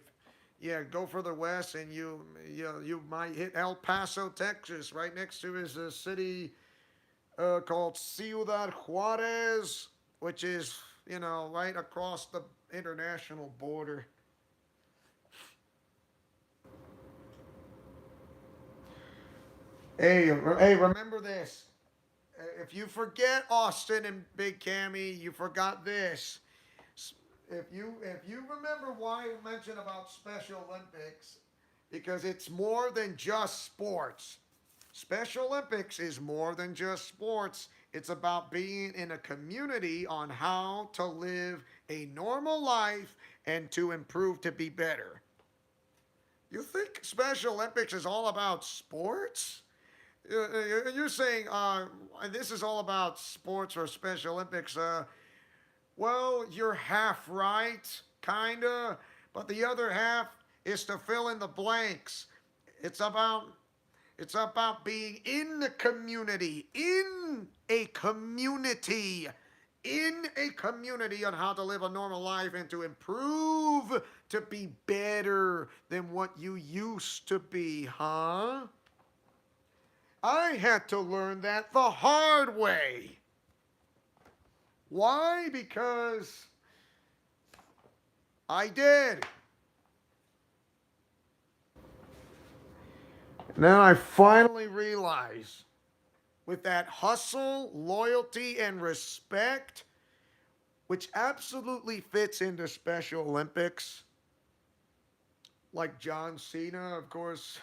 Yeah, go further west and you might hit El Paso, Texas. Right next to is a city called Ciudad Juarez, which is right across the international border. Hey, remember this. If you forget Austin and Big Cammy, you forgot this. If you remember why I mentioned about Special Olympics, because it's more than just sports. Special Olympics is more than just sports. It's about being in a community on how to live a normal life and to improve to be better. You think Special Olympics is all about sports? You're saying this is all about sports or Special Olympics. Well, you're half right, kinda, but the other half is to fill in the blanks. It's about it's about being in the community, in a community on how to live a normal life and to improve to be better than what you used to be, huh? I had to learn that the hard way. Why? Because I did. And then I finally realized with that hustle, loyalty, and respect, which absolutely fits into Special Olympics, like John Cena, of course.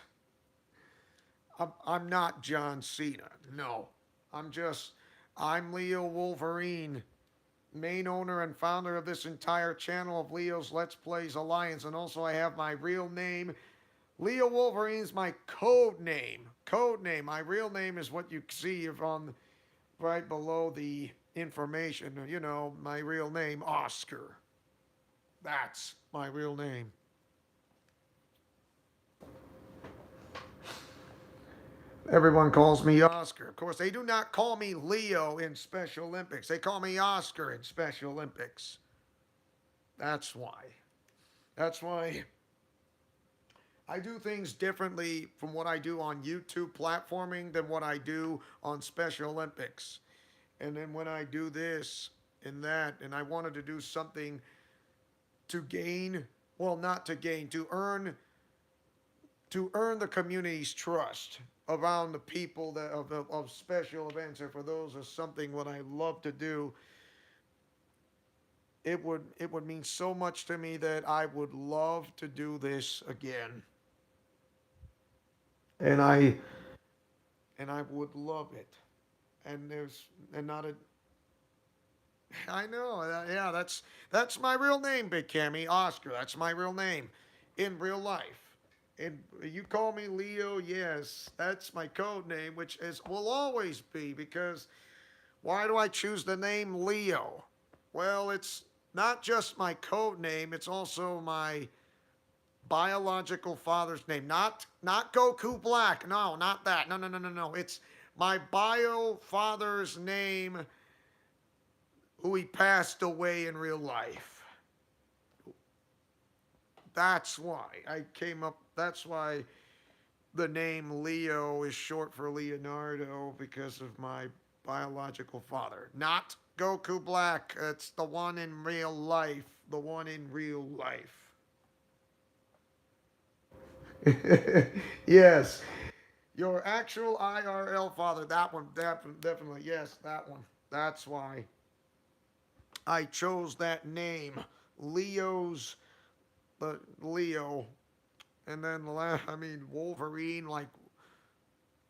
I'm not John Cena. No. I'm just, I'm Leo Wolverine, main owner and founder of this entire channel of Leo's Let's Plays Alliance. And also, I have my real name. Leo Wolverine's my code name. Code name. My real name is what you see on right below the information. My real name, Oscar. That's my real name. Everyone calls me Oscar. Of course, they do not call me Leo in Special Olympics. They call me Oscar in Special Olympics. That's why. That's why I do things differently from what I do on YouTube platforming than what I do on Special Olympics. And then when I do this and that, and I wanted to do something to gain, well, not to gain, to earn the community's trust around the people of special events, or for those is something what I love to do. it would mean so much to me that I would love to do this again, and I would love it. And there's and not a I know, yeah, that's my real name, Big Cammy Oscar. That's my real name in real life. And you call me Leo, yes, that's my code name, which is will always be because why do I choose the name Leo? Well, it's not just my code name; it's also my biological father's name. Not Goku Black. No, not that. No, no, no, no, no. It's my bio father's name, who he passed away in real life. That's why I came up. That's why the name Leo is short for Leonardo because of my biological father. Not Goku Black. It's the one in real life. The one in real life. Yes. Your actual IRL father. That one. Definitely. Yes, that one. That's why I chose that name. Leo's. The Leo. And then the last, I mean, Wolverine, like,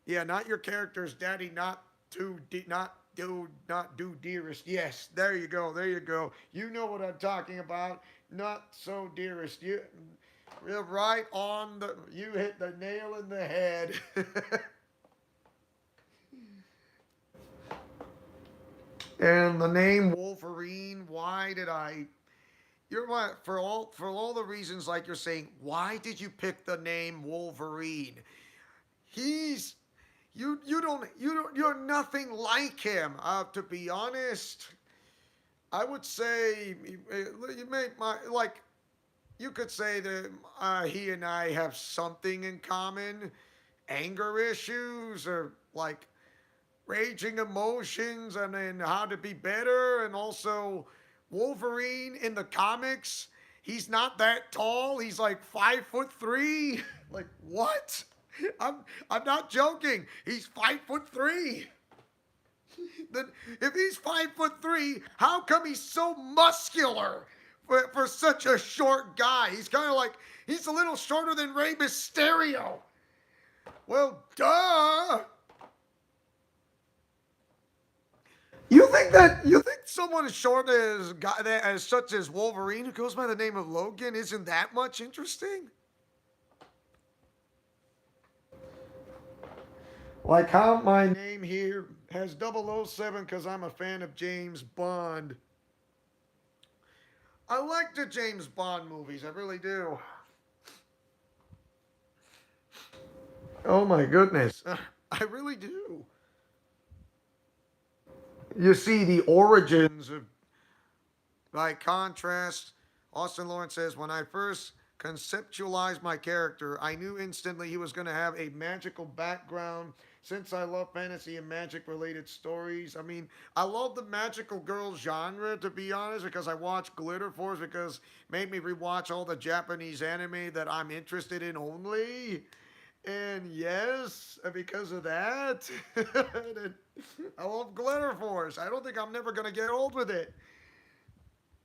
yeah, not your character's daddy, not do dearest. Yes, there you go, there you go. You know what I'm talking about. Not so dearest. You're right on the. You hit the nail in the head. And the name Wolverine. Why did I? You're right for all the reasons like you're saying. Why did you pick the name Wolverine? He's you're nothing like him. To be honest, I would say you make my like you could say that he and I have something in common, anger issues or like raging emotions, and then how to be better, and also Wolverine in the comics. He's not that tall. He's like 5'3". Like what? I'm not joking. He's 5'3". Then if he's 5'3", how come he's so muscular for such a short guy? He's kind of like he's a little shorter than Rey Mysterio. Well, duh. You think someone as short as such as Wolverine, who goes by the name of Logan, isn't that much interesting? Like how my name here has 007 because I'm a fan of James Bond. I like the James Bond movies, I really do. Oh my goodness, I really do. You see the origins of, by contrast, Austin Lawrence says, when I first conceptualized my character, I knew instantly he was going to have a magical background since I love fantasy and magic related stories. I mean, I love the magical girl genre, to be honest, because I watch Glitter Force because it made me rewatch all the Japanese anime that I'm interested in only. And yes, because of that, I love Glitter Force. I don't think I'm never going to get old with it.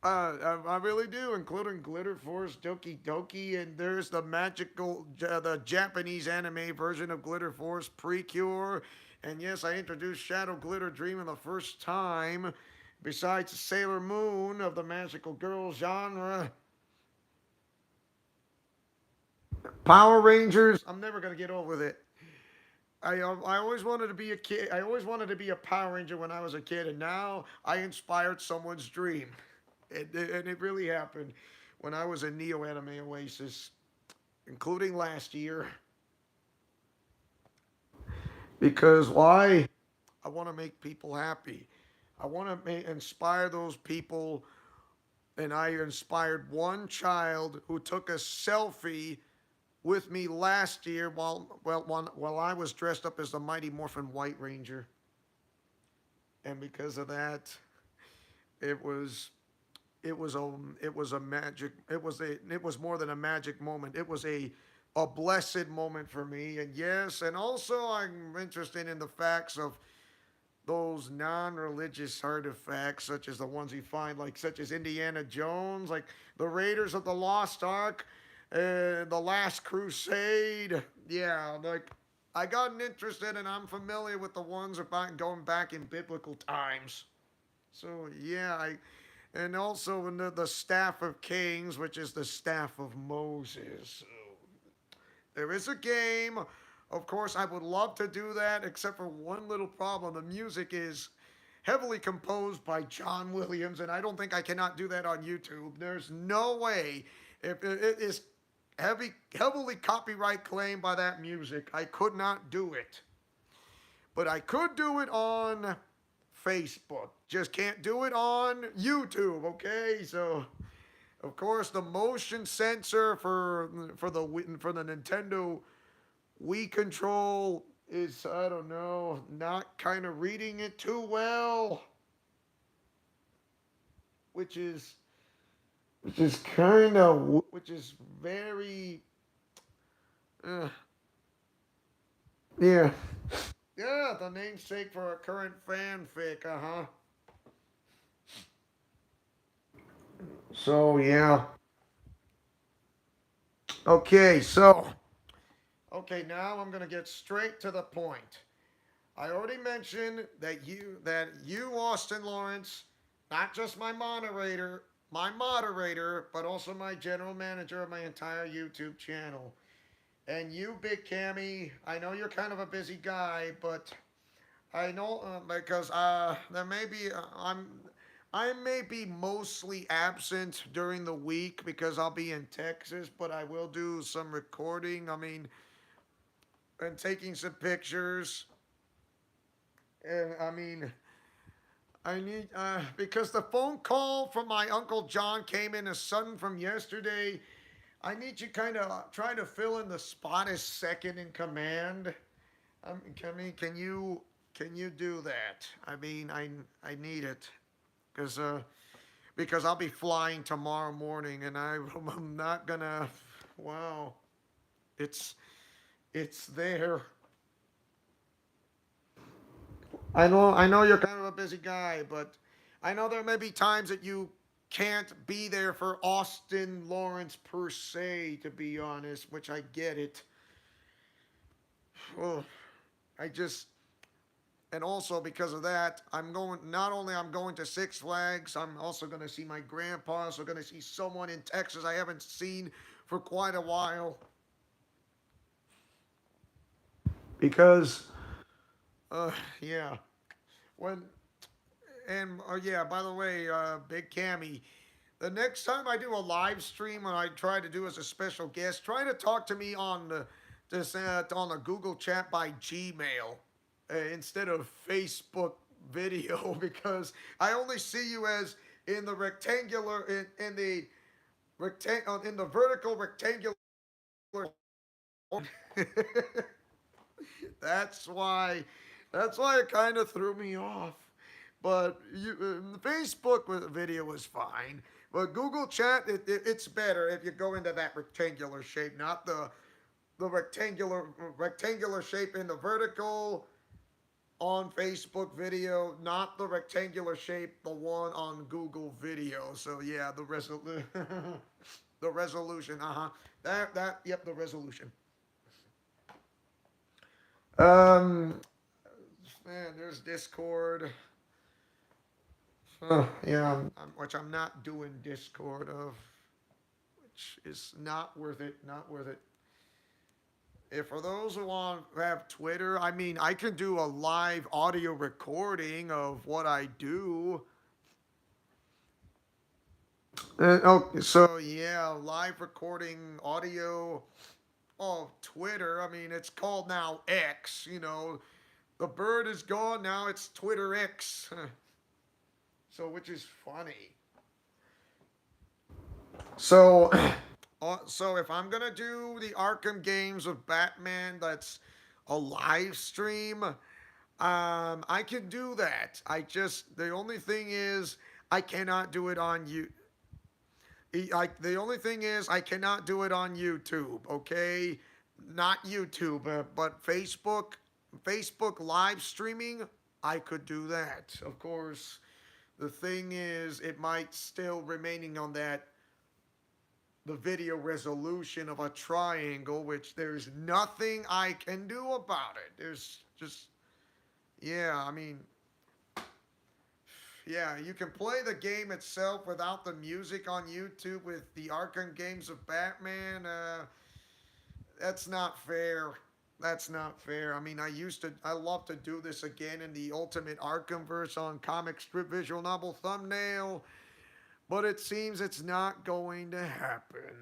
I really do, including Glitter Force, Doki Doki, and there's the Japanese anime version of Glitter Force, Precure. And yes, I introduced Shadow Glitter Dream the first time, besides Sailor Moon of the magical girl genre. Power Rangers, I'm never going to get over it. I always wanted to be a kid. I always wanted to be a Power Ranger when I was a kid, and now I inspired someone's dream. And it really happened when I was in Neo Anime Oasis, including last year. Because why? I want to make people happy. I want to inspire those people. And I inspired one child who took a selfie with me last year while I was dressed up as the Mighty Morphin White Ranger. And because of that, it was it was a magic it was more than a magic moment. It was a blessed moment for me. And yes, and also I'm interested in the facts of those non-religious artifacts, such as the ones we find, like such as Indiana Jones, like the Raiders of the Lost Ark, the Last Crusade. Yeah, like I gotten interested, and I'm familiar with the ones about going back in biblical times. So yeah, and also in the Staff of Kings, which is the Staff of Moses. So there is a game. Of course, I would love to do that, except for one little problem. The music is heavily composed by John Williams, and I don't think I cannot do that on YouTube. There's no way. If it is heavily copyright claimed by that music, I could not do it. But I could do it on Facebook. Just can't do it on YouTube, okay? So of course, the motion sensor for the Nintendo Wii control is, I don't know, not kind of reading it too well, which is which is very uh, yeah. Yeah, the namesake for a current fanfic, uh-huh. So yeah. Okay, so now I'm gonna get straight to the point. I already mentioned that you Austin Lawrence, not just my moderator, but also my general manager of my entire YouTube channel. And you, Big Cammy, I know you're kind of a busy guy, but I know because there may be I may be mostly absent during the week because I'll be in Texas, but I will do some recording. I mean, and taking some pictures. And I mean, I need because the phone call from my uncle John came in a sudden from yesterday. I need you kind of try to fill in the spot as second in command. Can you do that? I mean, I need it because I'll be flying tomorrow morning, and I'm not gonna. Wow, it's it's there. I know you're kind of a busy guy, but I know there may be times that you can't be there for Austin Lawrence per se, to be honest, which I get it. Oh, I just and also because of that, I'm going. Not only I'm going to Six Flags, I'm also going to see my grandpa. Also going to see someone in Texas I haven't seen for quite a while. Because, uh, yeah, when yeah. By the way, Big Cammy, the next time I do a live stream, when I try to do as a special guest, try to talk to me on on the Google chat by Gmail instead of Facebook video because I only see you as in the rectangular in the in the vertical rectangular. that's why that's why it kind of threw me off. But the Facebook video was fine. But Google Chat, it's better if you go into that rectangular shape, not the rectangular shape in the vertical on Facebook video, not the rectangular shape, the one on Google video. So yeah, the resolution, yep, the resolution. Um, man, there's Discord. Yeah, which I'm not doing Discord of, which is not worth it. Not worth it. If for those who want who have Twitter, I mean, I can do a live audio recording of what I do. Oh, so yeah, live recording audio of Twitter. I mean, it's called now X. The bird is gone now. It's Twitter X. So, which is funny. So, so if I'm gonna do the Arkham games of Batman, that's a live stream. I can do that. The only thing is I cannot do it on you. The only thing is I cannot do it on YouTube. Okay, not YouTube, but Facebook live streaming. I could do that. Of course, the thing is, it might still remaining on that the video resolution of a triangle, which there's nothing I can do about it. There's just, yeah, I mean, yeah, you can play the game itself without the music on YouTube with the Arkham games of Batman. That's not fair. That's not fair. I mean, I love to do this again in the Ultimate Arkhamverse on comic strip visual novel thumbnail, but it seems it's not going to happen.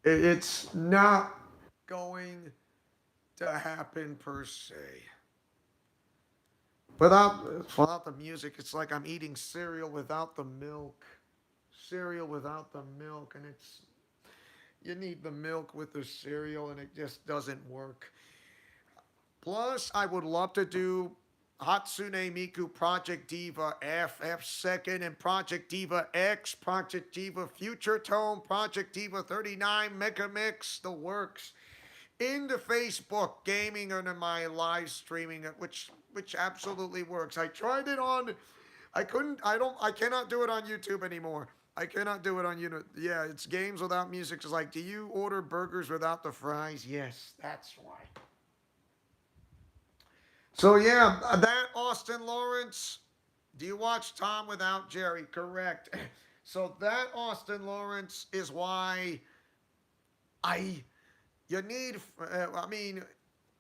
It's not going to happen per se. Without the music, it's like I'm eating cereal without the milk. Cereal without the milk, and it's you need the milk with the cereal, and it just doesn't work. Plus, I would love to do Hatsune Miku Project Diva FF Second and Project Diva X, Project Diva Future Tone, Project Diva 39 Mega Mix, the works. Into Facebook gaming and in my live streaming, which absolutely works. I tried it on I cannot do it on YouTube anymore. I cannot do it on YouTube. Yeah, it's games without music. It's like, do you order burgers without the fries? Yes, that's why. So yeah, that Austin Lawrence. Do you watch Tom without Jerry? Correct. So that Austin Lawrence is why I you need. I mean,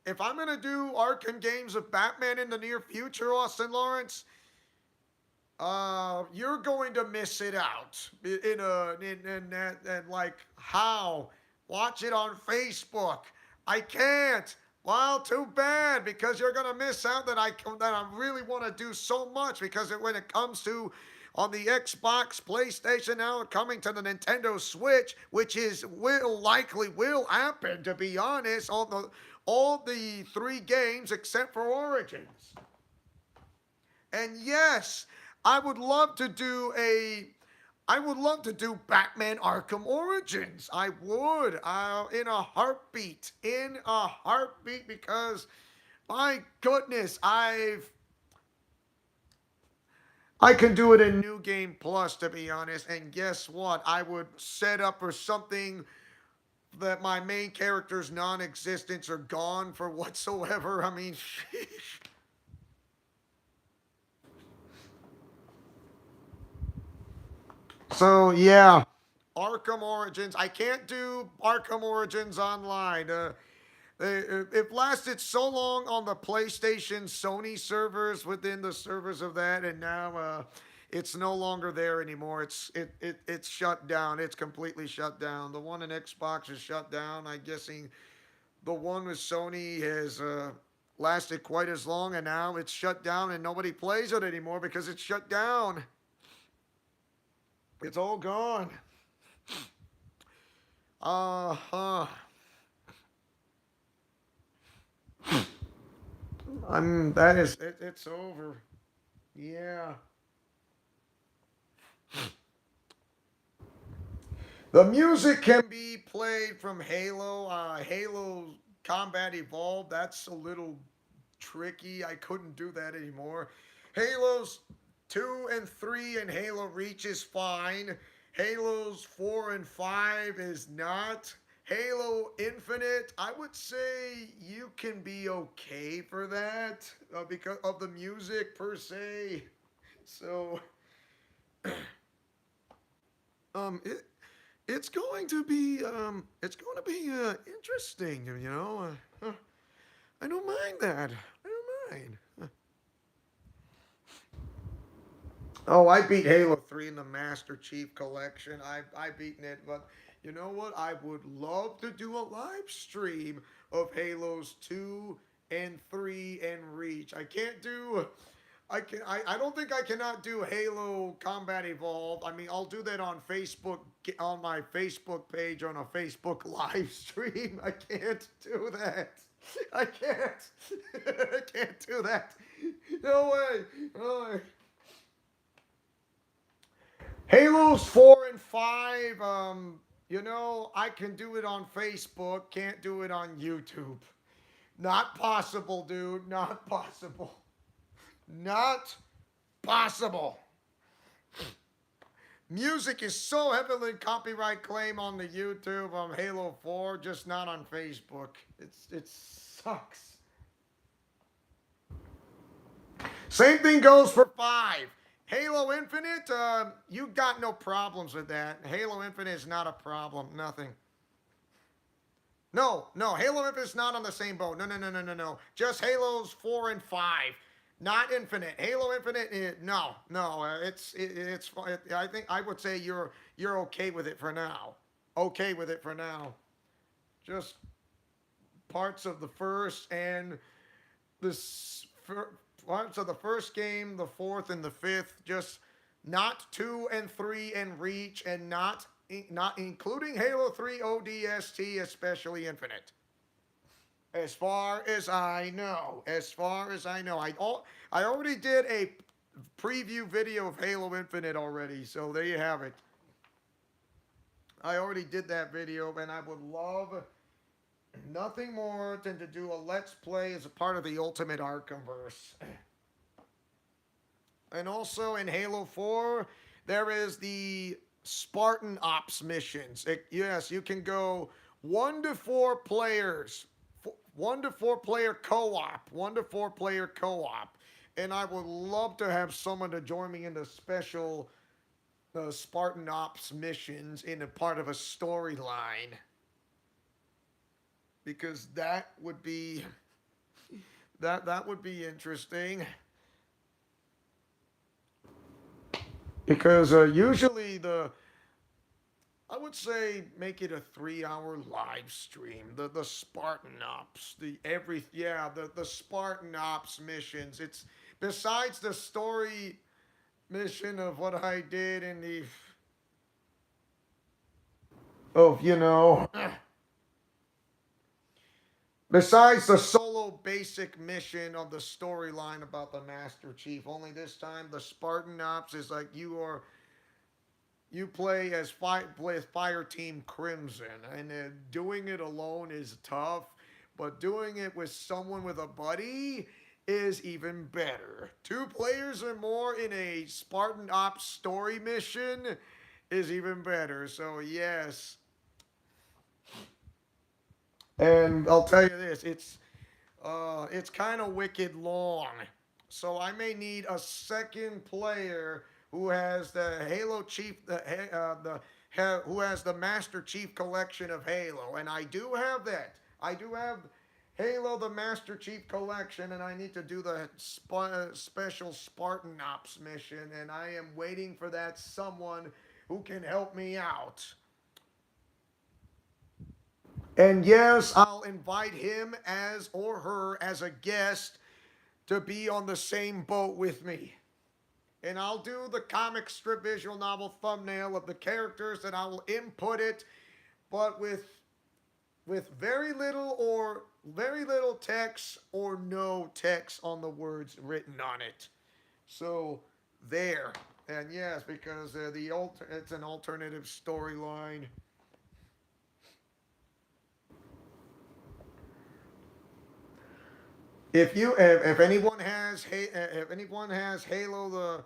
if I'm gonna do Arkham games of Batman in the near future, Austin Lawrence, you're going to miss it out in that and like how watch it on Facebook. I can't. Well, too bad because you're gonna miss out that I really want to do so much because when it comes to on the Xbox, PlayStation now coming to the Nintendo Switch, which is will likely will happen to be honest, all the three games except for Origins. And yes, I would love to do a I would love to do Batman Arkham Origins. I would, in a heartbeat, because my goodness, I can do it in New Game Plus to be honest. And guess what? I would set up for something that my main character's non-existence are gone for whatsoever. I mean, sheesh. So yeah, Arkham Origins. I can't do Arkham Origins online. It lasted so long on the PlayStation Sony servers within the servers of that, and now it's no longer there anymore. It's shut down. It's completely shut down. The one in Xbox is shut down. I'm guessing the one with Sony has lasted quite as long, and now it's shut down, and nobody plays it anymore because it's shut down. It's all gone. Uh huh. That is it, it's over. Yeah. The music can be played from Halo. Halo Combat Evolved. That's a little tricky. I couldn't do that anymore. Halos 2 and 3 and Halo Reach is fine. Halos 4 and 5 is not. Halo Infinite, I would say you can be okay for that because of the music per se. So, it it's going to be interesting, you know. I don't mind that. I don't mind. Oh, I beat Halo 3 in the Master Chief Collection. I beaten it, but you know what? I would love to do a live stream of Halos 2 and 3 and Reach. I don't think I cannot do Halo Combat Evolved. I mean, I'll do that on Facebook on my Facebook page on a Facebook live stream. I can't do that. I can't. I can't do that. No way. No way. Halos 4 and 5, I can do it on Facebook, can't do it on YouTube. Not possible, dude. Not possible. Not possible. Music is so heavily copyright claim on the YouTube on Halo 4, just not on Facebook. It sucks. Same thing goes for 5. Halo Infinite, you got no problems with that. Halo Infinite is not a problem. Nothing. No, no, Halo Infinite is not on the same boat. No, no, no, no, no, no. Just Halos 4 and 5. Not Infinite. Halo Infinite, no, no. I think I would say you're okay with it for now. Okay with it for now. Just parts of the first and this parts of the first game, the fourth and the fifth. Just not 2 and 3 and Reach, and not including Halo 3 ODST, especially Infinite. As far as I know, I already did a preview video of Halo Infinite already, so there you have it. I already did that video, and I would love nothing more than to do a Let's Play as a part of the Ultimate Arkhamverse. And also in Halo 4, there is the Spartan Ops missions. Yes, you can go 1 to 4 players, 1 to 4 player co-op, 1 to 4 player co-op. And I would love to have someone to join me in the special Spartan Ops missions in a part of a storyline. Because that would be that would be interesting. Because usually I would say make it a 3-hour live stream. The Spartan Ops, the Spartan Ops missions. It's besides the story mission of what I did in the of besides the solo basic mission of the storyline about the Master Chief. Only this time the Spartan Ops is like you play as with Fire Team Crimson, and doing it alone is tough, but doing it with someone with a buddy is even better. 2 players or more in a Spartan Ops story mission is even better. So yes, and I'll tell you this, it's kind of wicked long, so I may need a second player who has the Halo Chief, who has the Master Chief collection of Halo, and I do have that. I do have Halo the Master Chief collection, and I need to do the special Spartan Ops mission, and I am waiting for that someone who can help me out. And yes, I'll invite him as or her as a guest to be on the same boat with me. And I'll do the comic strip visual novel thumbnail of the characters, and I will input it, but with very little text or no text on the words written on it. So there. And yes, because it's an alternative storyline. If anyone has Halo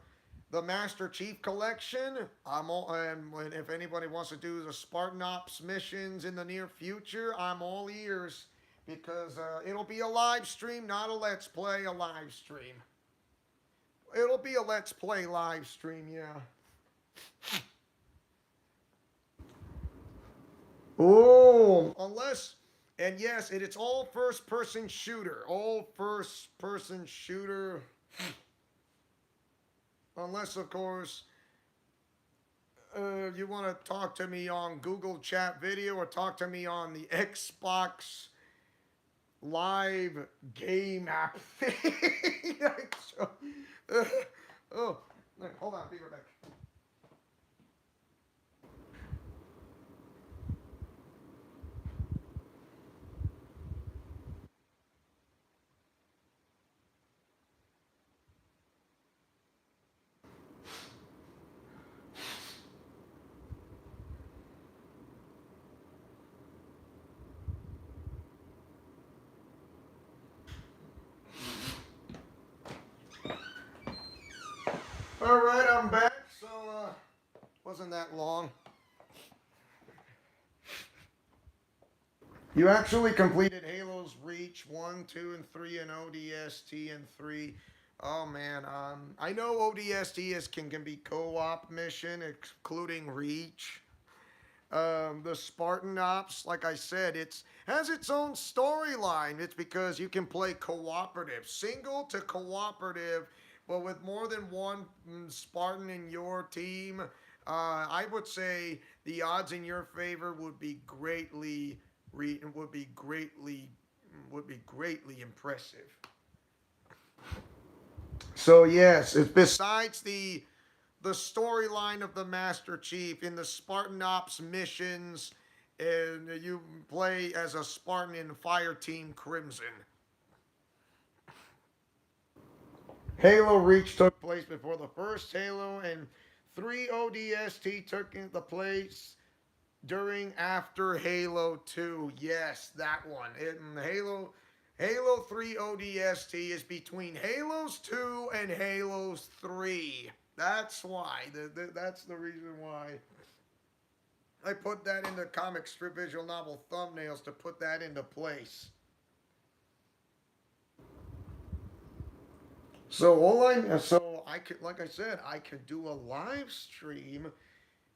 the Master Chief collection, and if anybody wants to do the Spartan Ops missions in the near future, I'm all ears, because it'll be a live stream, not a Let's Play, a live stream. It'll be a Let's Play live stream, yeah. Oh, unless, and yes, it's all first-person shooter. All first-person shooter. Unless, of course, you want to talk to me on Google Chat Video or talk to me on the Xbox Live game app thing. Oh, hold on, be right back. All right, I'm back. So, wasn't that long. You actually completed Halo's Reach 1, 2, and 3, and ODST and 3. Oh man, I know ODST can be co-op mission, including Reach. The Spartan Ops, like I said, it's has its own storyline. It's because you can play cooperative, single to cooperative, but with more than one Spartan in your team. I would say the odds in your favor would be would be greatly impressive. So yes, it's besides the storyline of the Master Chief in the Spartan Ops missions, and you play as a Spartan in Fire Team Crimson. Halo Reach took place before the first Halo, and 3 ODST took the place during after Halo 2. Yes, that one. In Halo 3 ODST is between Halos 2 and Halos 3. That's why. That's the reason why I put that in the comic strip visual novel thumbnails to put that into place. So I could, like I said, I could do a live stream.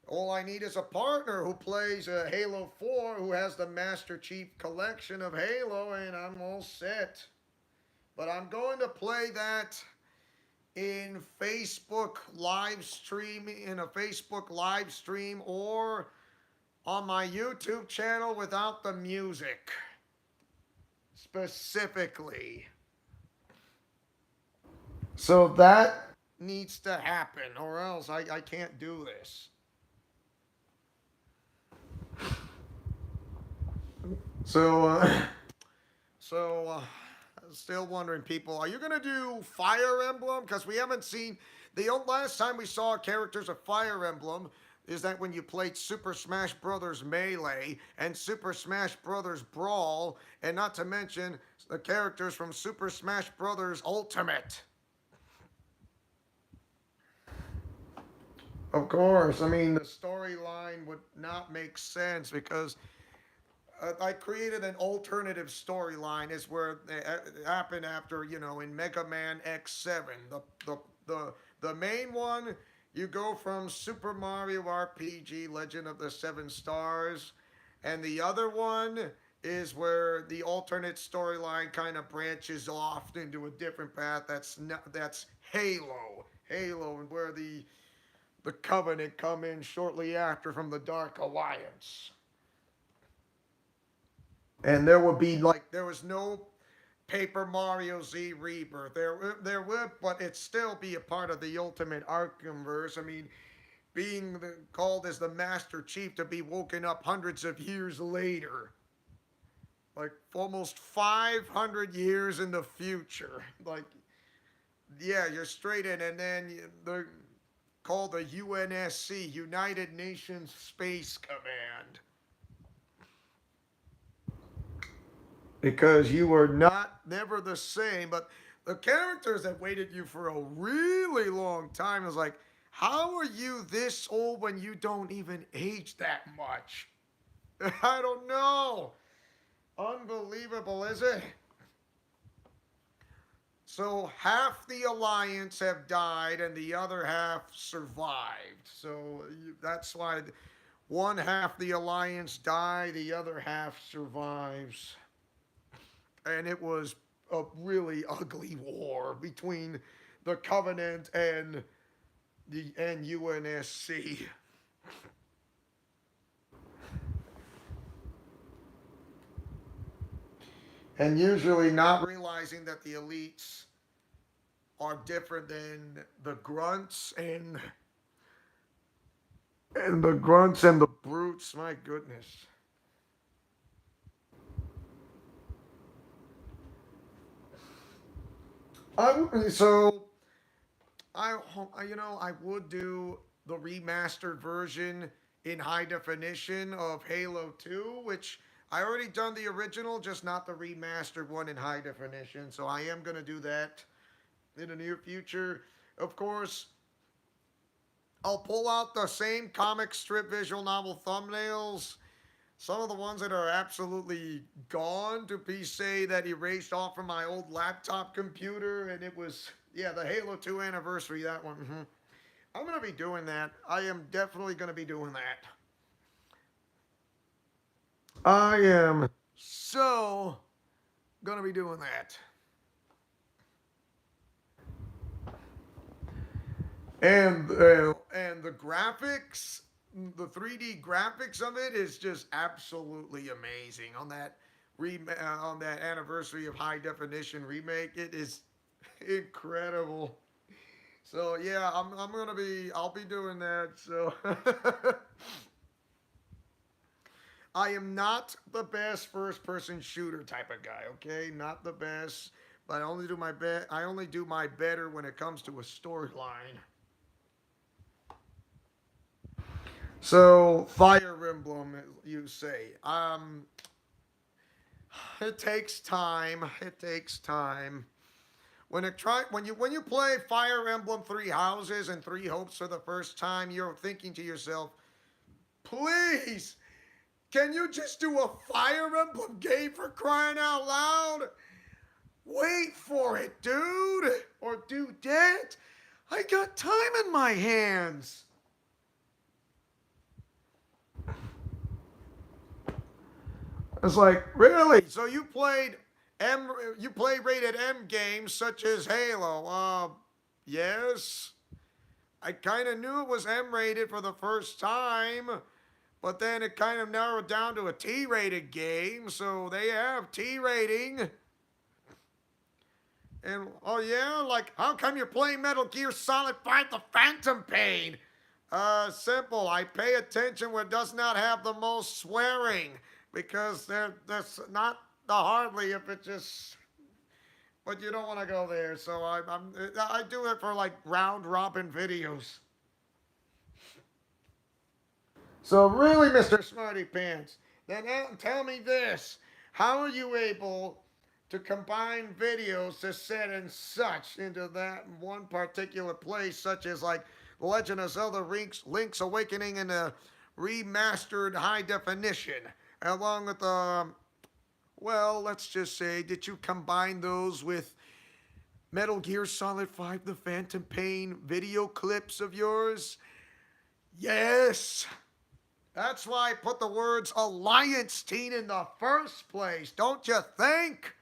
All I need is a partner who plays Halo 4, who has the Master Chief collection of Halo, and I'm all set. But I'm going to play that in Facebook live stream, in a Facebook live stream, or on my YouTube channel without the music, specifically. So that needs to happen, or else I can't do this. So, so still wondering, people, are you gonna do Fire Emblem? Because we haven't seen the last time we saw characters of Fire Emblem is that when you played Super Smash Bros. Melee and Super Smash Bros. Brawl, and not to mention the characters from Super Smash Bros. Ultimate. Of course, I mean the storyline would not make sense because I created an alternative storyline. Is where it happened after in Mega Man X7. The main one, you go from Super Mario RPG Legend of the Seven Stars, and the other one is where the alternate storyline kind of branches off into a different path. That's Halo. Halo, and where the Covenant come in shortly after from the Dark Alliance. And there was no Paper Mario Z Rebirth. There would, but it still be a part of the Ultimate Arkhamverse. I mean, being called as the Master Chief to be woken up hundreds of years later, like almost 500 years in the future. Like, yeah, you're straight in, and then they're called the UNSC, United Nations Space Command. Because you were never the same. But the characters that waited you for a really long time is like, how are you this old when you don't even age that much? I don't know. Unbelievable, is it? So half the alliance have died and the other half survived. So that's why one half the alliance died, the other half survives. And it was a really ugly war between the Covenant and UNSC. And usually not realizing that the elites are different than the grunts and the brutes. My goodness. So I would do the remastered version in high definition of Halo 2, which I already done the original, just not the remastered one in high definition. So I am gonna do that in the near future. Of course, I'll pull out the same comic strip visual novel thumbnails. Some of the ones that are absolutely gone to be say that erased off from my old laptop computer, and it was, yeah, the Halo 2 anniversary, that one. I'm going to be doing that. I am definitely going to be doing that. I am so going to be doing that. And the graphics, the 3D graphics of it is just absolutely amazing on that on that anniversary of high definition remake. It is incredible. So yeah, I'm gonna be I'll be doing that. So I am not the best first person shooter type of guy. Okay, not the best, but I only do my better when it comes to a storyline. So Fire Emblem, you say? It takes time. It takes time. When you play Fire Emblem Three Houses and Three Hopes for the first time, you're thinking to yourself, "Please, can you just do a Fire Emblem game for crying out loud? Wait for it, dude, or dudette. I got time in my hands." It's like, really? So you play rated M games such as Halo. Yes. I kind of knew it was M rated for the first time, but then it kind of narrowed down to a T rated game, so they have T rating. And oh yeah, like how come you're playing Metal Gear Solid 5 The Phantom Pain? Simple. I pay attention when it does not have the most swearing because there's not the hardly if it just. But you don't want to go there, so I do it for like round robin videos. So really, Mr. Smarty Pants, then tell me this: how are you able to combine videos to set and such into that one particular place, such as like The Legend of Zelda Link's Awakening in a remastered high definition, along with well, let's just say, did you combine those with Metal Gear Solid 5 The Phantom Pain video clips of yours? Yes. That's why I put the words Alliance Team in the first place, don't you think?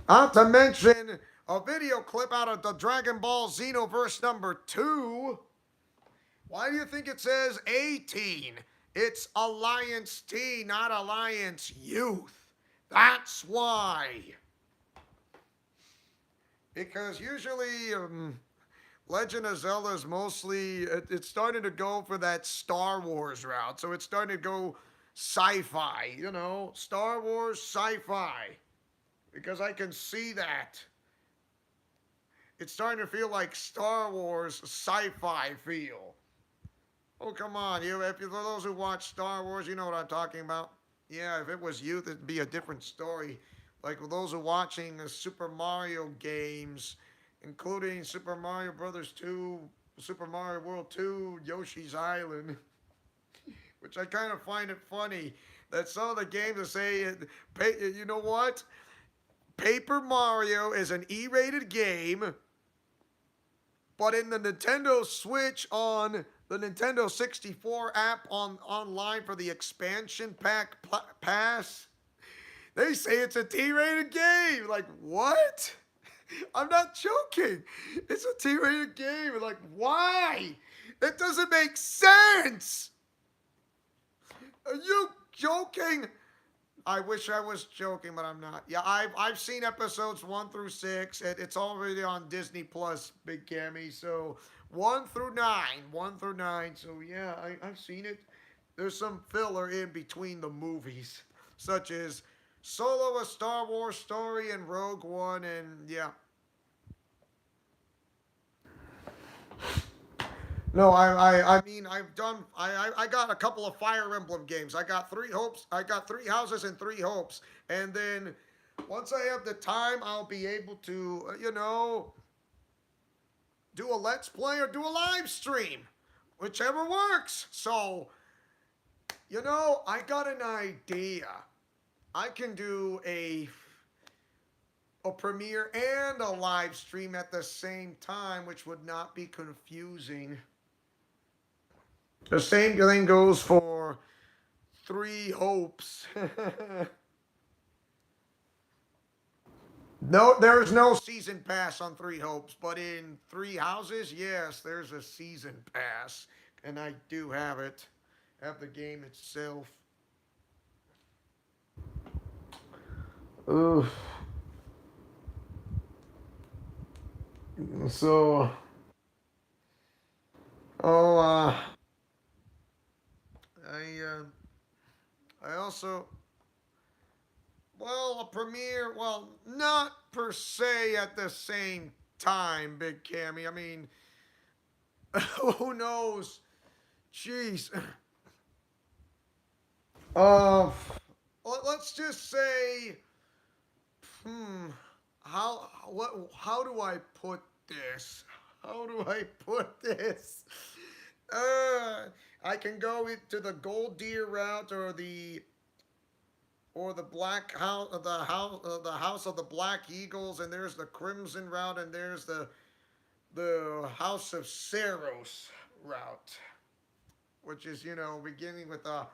Not to mention a video clip out of the Dragon Ball Xenoverse number 2. Why do you think it says 18? It's Alliance T, not Alliance Youth. That's why. Because usually Legend of Zelda is mostly, it's starting to go for that Star Wars route. So it's starting to go sci-fi, Star Wars sci-fi. Because I can see that. It's starting to feel like Star Wars sci-fi feel. Oh, come on. For those who watch Star Wars, you know what I'm talking about. Yeah, if it was youth, it'd be a different story. Like with those who are watching the Super Mario games, including Super Mario Brothers 2, Super Mario World 2, Yoshi's Island, which I kind of find it funny that some of the games that say, you know what? Paper Mario is an E-rated game, but in the Nintendo Switch on the Nintendo 64 app online for the expansion pass, they say it's a T-rated game. Like, what? I'm not joking. It's a T-rated game. Like, why? It doesn't make sense. Are you joking? I wish I was joking, but I'm not. Yeah, I've seen episodes 1 through 6. It's already on Disney Plus, Big Cammy. So 1 through 9, 1 through 9. So yeah, I've seen it. There's some filler in between the movies, such as Solo: A Star Wars Story and Rogue One, and yeah. No, I mean I got a couple of Fire Emblem games. I got Three Hopes. I got Three Houses and Three Hopes, and then once I have the time, I'll be able to do a Let's Play or do a live stream, whichever works. So, I got an idea. I can do a premiere and a live stream at the same time, which would not be confusing. The same thing goes for Three Hopes. No, there's no season pass on Three Hopes, but in Three Houses, yes, there's a season pass, and I do have it. Have the game itself. Oof. So, oh, I also, well, a premiere, well, not per se at the same time, Big Cammy. I mean, who knows? Jeez. Uh, let's just say, hmm, how do I put this? How do I put this? I can go into the Gold Deer route or the Black House, the House of the Black Eagles, and there's the Crimson route, and there's the House of Saros route, which is beginning with the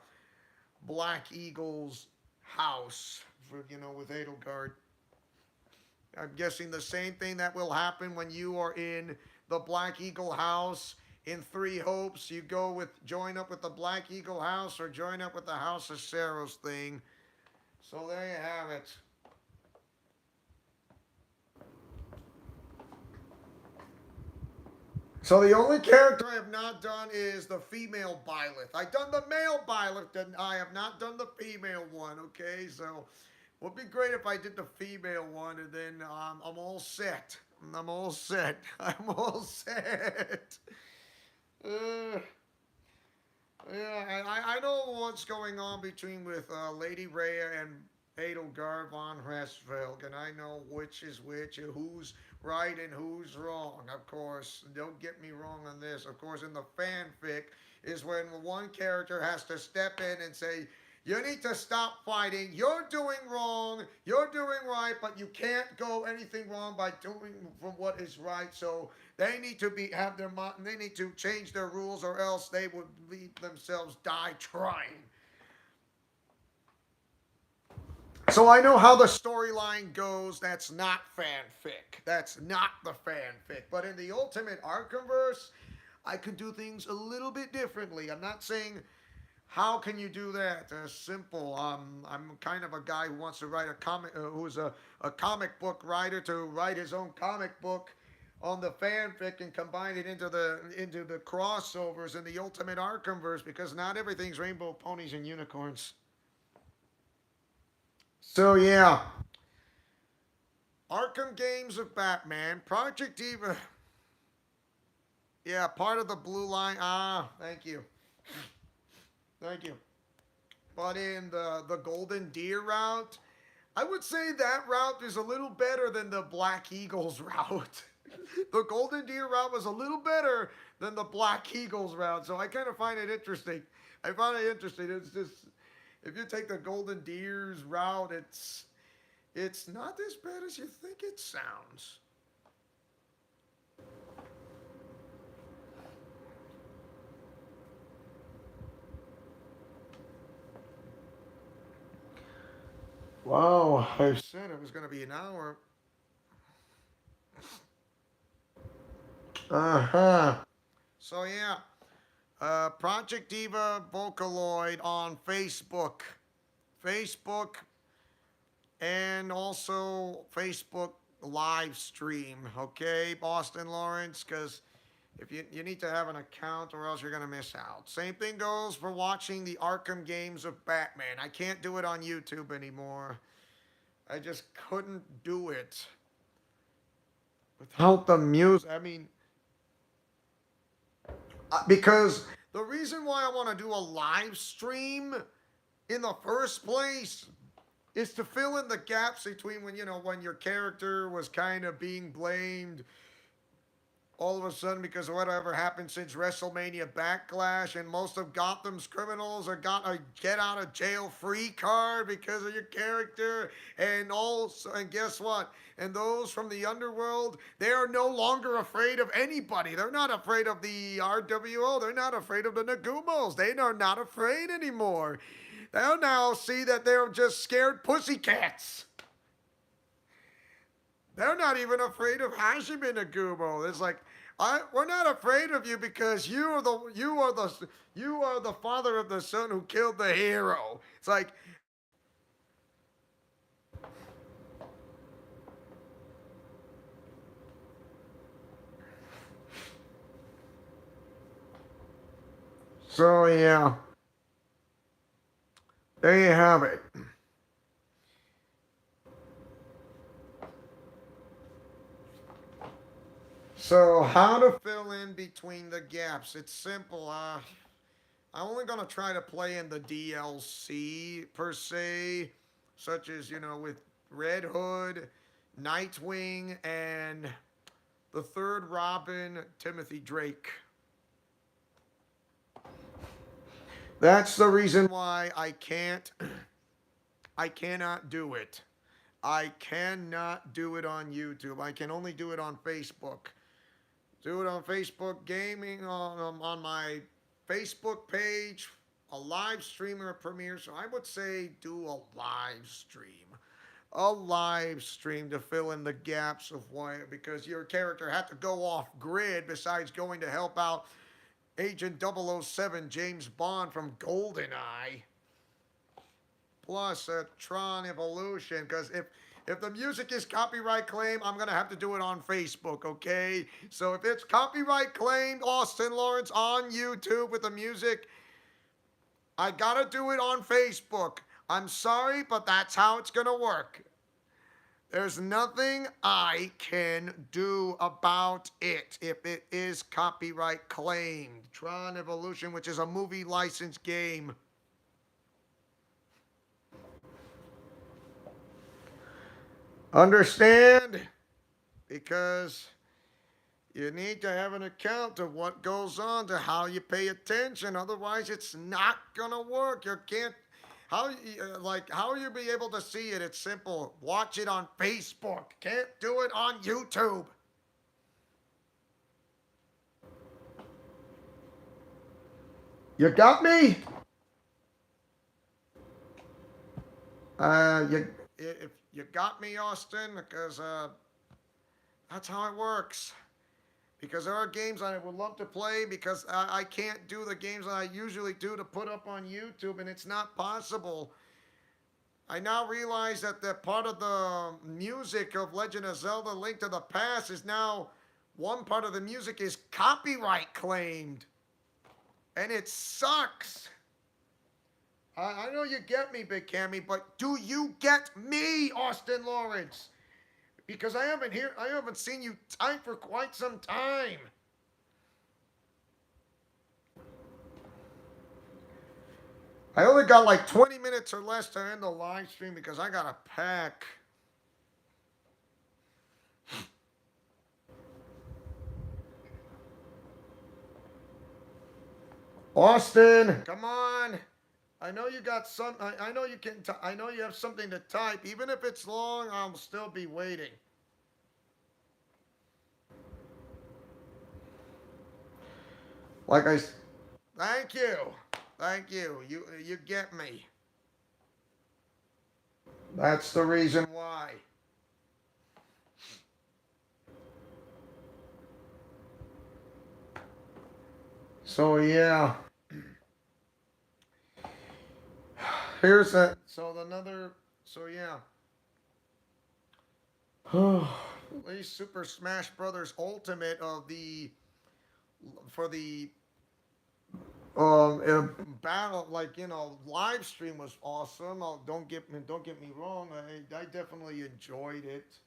Black Eagles house for with Edelgard. I'm guessing the same thing that will happen when you are in the Black Eagle house in Three Hopes. You join up with the Black Eagle house or join up with the House of Saros thing. So there you have it. So the only character I have not done is the female Byleth. I've done the male Byleth, and I have not done the female one, okay? So it would be great if I did the female one, and then I'm all set. I'm all set. I'm all set. Uh, yeah, I know what's going on between with Lady Rhea and Edelgard von Hresvelg, and I know which is which and who's right and who's wrong. Of course, don't get me wrong on this. Of course, in the fanfic is when one character has to step in and say, you need to stop fighting. You're doing wrong. You're doing right, but you can't go anything wrong by doing from what is right. So they need to have their mind. They need to change their rules, or else they would leave themselves die trying. So I know how the storyline goes. That's not fanfic. That's not the fanfic. But in the Ultimate Arkhamverse, I could do things a little bit differently. I'm not saying how can you do that? Simple. I'm kind of a guy who wants to write a comic, who's a comic book writer to write his own comic book on the fanfic and combine it into the crossovers in the Ultimate Arkhamverse, because not everything's rainbow ponies and unicorns. So yeah, Arkham games of Batman, Project Diva. Yeah, part of the Blue Line. Ah, thank you. Thank you. But in the Golden Deer route, I would say that route is a little better than the Black Eagles route. The Golden Deer route was a little better than the Black Eagles route, so I kind of find it interesting. I find it interesting. It's just, if you take the Golden Deer's route, it's not as bad as you think it sounds. Wow, I said it was going to be an hour. Uh-huh. So yeah, Project Diva Vocaloid on Facebook. Facebook and also Facebook live stream, okay, Boston Lawrence, because if you need to have an account or else you're going to miss out. Same thing goes for watching the Arkham games of Batman. I can't do it on YouTube anymore. I just couldn't do it without the music. I mean, because the reason why I want to do a live stream in the first place is to fill in the gaps between when your character was kind of being blamed all of a sudden, because of whatever happened since WrestleMania Backlash, and most of Gotham's criminals are got a get out of jail free card because of your character, and guess what? And those from the underworld, they are no longer afraid of anybody. They're not afraid of the RWO. They're not afraid of the Nagumos. They are not afraid anymore. They'll now see that they're just scared pussycats. They're not even afraid of Hashime Nagumo. It's like, we're not afraid of you because you are the father of the son who killed the hero. It's like, so yeah, there you have it. So how to fill in between the gaps? It's simple. I'm only gonna try to play in the DLC per se, such as with Red Hood, Nightwing, and the third Robin, Timothy Drake. That's the reason why I cannot do it. I cannot do it on YouTube. I can only do it on Facebook. Do it on Facebook Gaming on my Facebook page, a live stream or a premiere. So I would say do a live stream. A live stream to fill in the gaps of why, because your character had to go off grid besides going to help out Agent 007 James Bond from GoldenEye. Plus Tron Evolution, because if the music is copyright claim, I'm gonna have to do it on Facebook, okay? So if it's copyright claimed, Austin Lawrence on YouTube with the music, I gotta do it on Facebook. I'm sorry, but that's how it's gonna work. There's nothing I can do about it if it is copyright claimed. Tron Evolution, which is a movie license game. Understand? Because you need to have an account of what goes on to how you pay attention. Otherwise, it's not gonna work. You can't. How you be able to see it? It's simple. Watch it on Facebook. Can't do it on YouTube. You got me? If you got me, Austin, because that's how it works. Because there are games I would love to play because I can't do the games that I usually do to put up on YouTube, and it's not possible. I now realize that the part of the music of Legend of Zelda Link to the Past is now one part of the music is copyright claimed. And it sucks. I know you get me, Big Cammy, but do you get me, Austin Lawrence? Because I haven't seen you type for quite some time. I only got like 20 minutes or less to end the live stream because I got to pack. Austin, come on. I know you got some. I know you can. I know you have something to type. Even if it's long, I'll still be waiting. Like I. Thank you. Thank you. You get me. That's the reason why. So yeah. Here's that. So another. So yeah. At least Super Smash Brothers Ultimate of the for the battle, like live stream was awesome. Don't get me wrong. I definitely enjoyed it,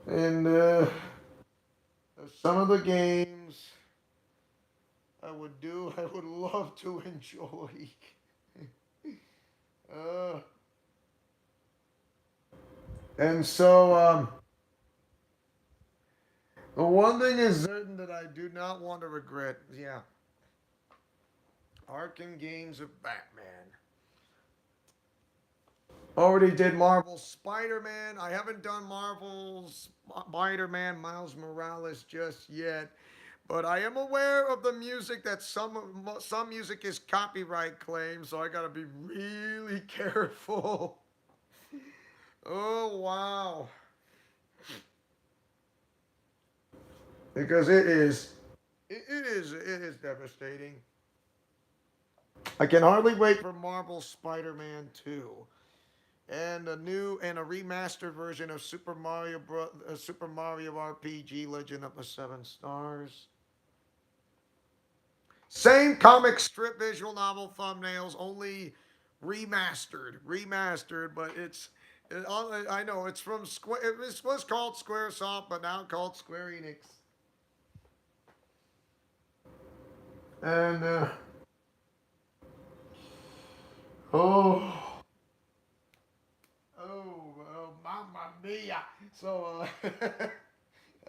and some of the games I would do, I would love to enjoy. uh, and so The one thing is certain that I do not want to regret. Yeah, Arkham games of Batman. Already did Marvel Spider-Man. I haven't done Marvel's Spider-Man Miles Morales just yet, but I am aware of the music that some music is copyright claim, so I gotta be really careful. Oh wow, because it is devastating. I can hardly wait for Marvel Spider-Man 2 and a new and a remastered version of Super Mario RPG Legend of the Seven Stars. Same comic strip visual novel thumbnails, only remastered, but I know it's from Square. It was called SquareSoft, but now called Square Enix. And oh, mamma mia! So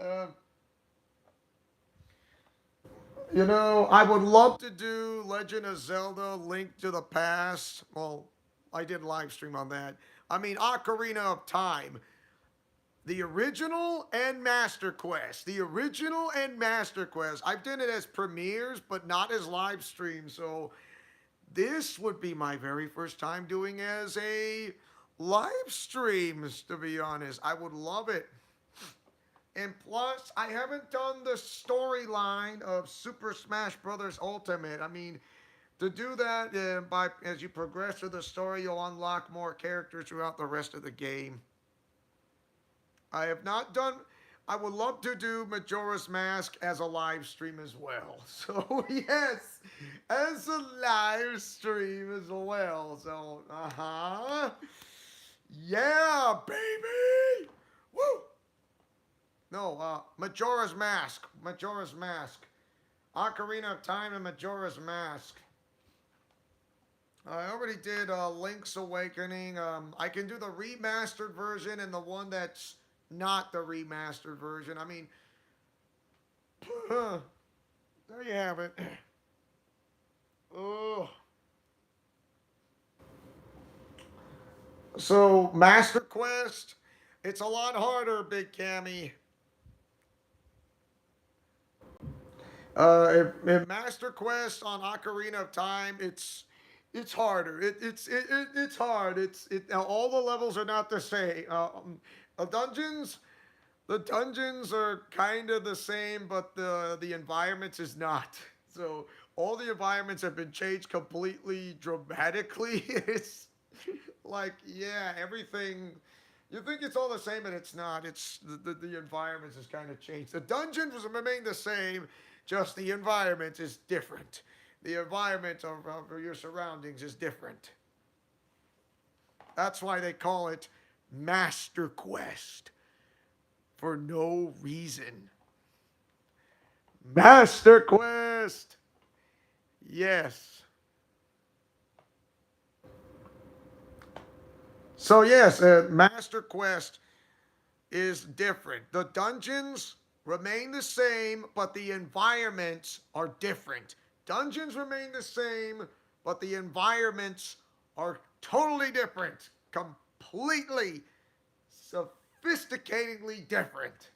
uh, I would love to do Legend of Zelda: Link to the Past. Well, I did live stream on that. I mean, Ocarina of Time. The original and Master Quest. The original and Master Quest. I've done it as premieres, but not as live streams. So this would be my very first time doing as a live streams, to be honest. I would love it. And plus, I haven't done the storyline of Super Smash Bros. Ultimate. I mean, to do that, by as you progress through the story, you'll unlock more characters throughout the rest of the game. I have not done. I would love to do Majora's Mask as a live stream as well. So yes, as a live stream as well. So yeah, baby. Woo. No, Majora's Mask, Ocarina of Time and Majora's Mask. I already did Link's Awakening. I can do the remastered version and the one that's not the remastered version. I mean, there you have it. Oh. So, Master Quest, it's a lot harder, Big Cammy. If Master Quest on Ocarina of Time, it's harder. It's hard. All the levels are not the same. The dungeons the dungeons are kind of the same, but the environments is not. So all the environments have been changed completely dramatically. It's like yeah, everything. You think it's all the same, but it's not. It's the environments has kind of changed. The dungeons remain the same, just the environment is different. The environment of your surroundings is different. That's why they call it Master Quest for no reason. Master Quest. Yes. So yes, Master Quest is different. The dungeons remain the same, but the environments are different. Dungeons remain the same, but the environments are totally different. Completely, sophisticatedly different.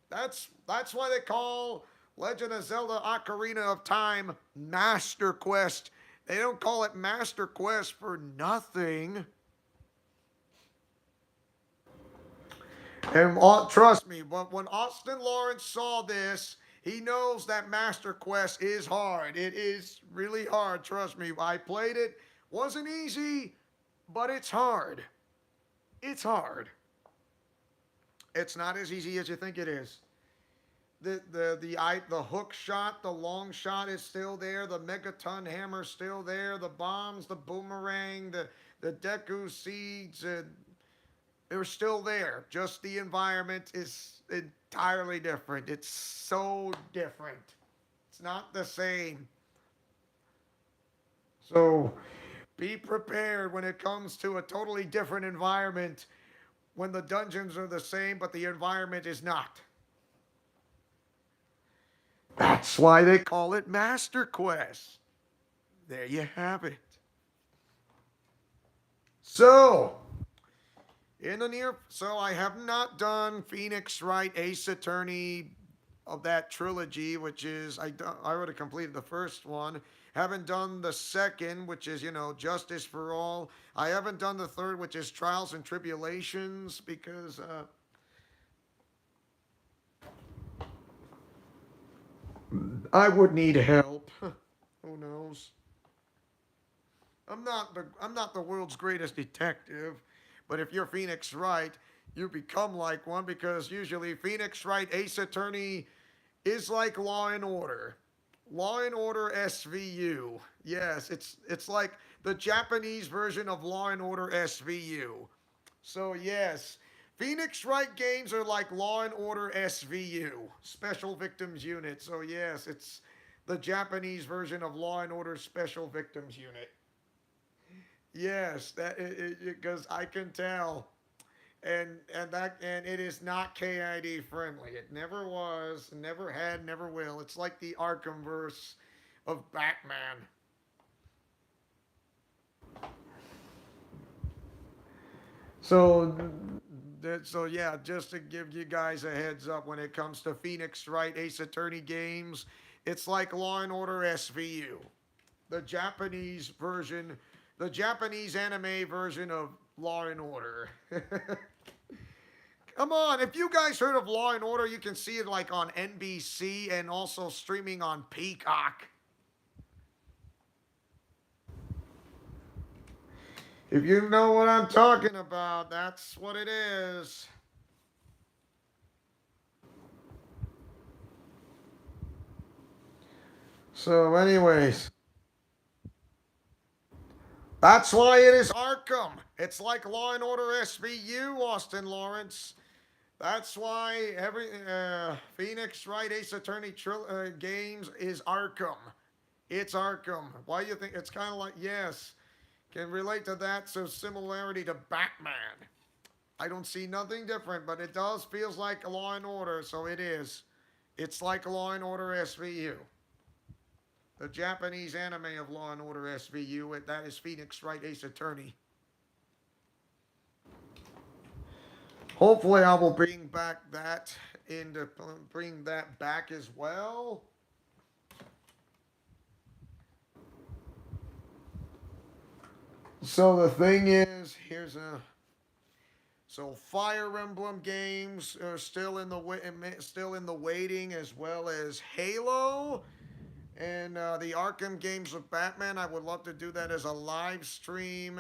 That's why they call Legend of Zelda Ocarina of Time Master Quest. They don't call it Master Quest for nothing. And trust me, but when Austin Lawrence saw this, he knows that Master Quest is hard. It is really hard. Trust me. I played it. Wasn't easy, but it's hard. It's hard. It's not as easy as you think it is. The hook shot, the long shot is still there. The megaton hammer is still there. The bombs, the boomerang, the Deku seeds, they're still there. Just the environment is entirely different. It's so different. It's not the same. So be prepared when it comes to a totally different environment when the dungeons are the same but the environment is not. That's why they call it Master Quest. There you have it. So, so I have not done Phoenix Wright Ace Attorney of that trilogy, which is I already completed the first one. Haven't done the second, which is Justice for All. I haven't done the third, which is Trials and Tribulations, because I would need help. Who knows? I'm not the world's greatest detective, but if you're Phoenix Wright, you become like one, because usually Phoenix Wright Ace Attorney is like Law and Order. Law and Order SVU. Yes, it's like the Japanese version of Law and Order SVU. So yes, Phoenix Wright games are like Law and Order SVU, Special Victims Unit. So yes, it's the Japanese version of Law and Order Special Victims Unit. Yes, that because I can tell, and it is not KID friendly. It never was, never had, never will. It's like the Arkhamverse of Batman. So so yeah, just to give you guys a heads up, when it comes to Phoenix Wright Ace Attorney games, it's like Law and Order SVU, the Japanese version, the Japanese anime version of Law and Order. Come on, if you guys heard of Law and Order, you can see it like on NBC and also streaming on Peacock. If you know what I'm talking about, that's what it is. So, anyways, that's why it is Arkham. It's like Law and Order SVU, Austin Lawrence. That's why every Phoenix Wright Ace Attorney games is Arkham. It's Arkham. Why do you think it's kind of like, yes, can relate to that, so similarity to Batman. I don't see nothing different, but it does feels like a Law and Order, so it is. It's like Law and Order SVU. The Japanese anime of Law and Order SVU, that is Phoenix Wright Ace Attorney. Hopefully I will bring that back as well. So the thing is, so Fire Emblem games are still in the waiting, as well as Halo and the Arkham games of Batman. I would love to do that as a live stream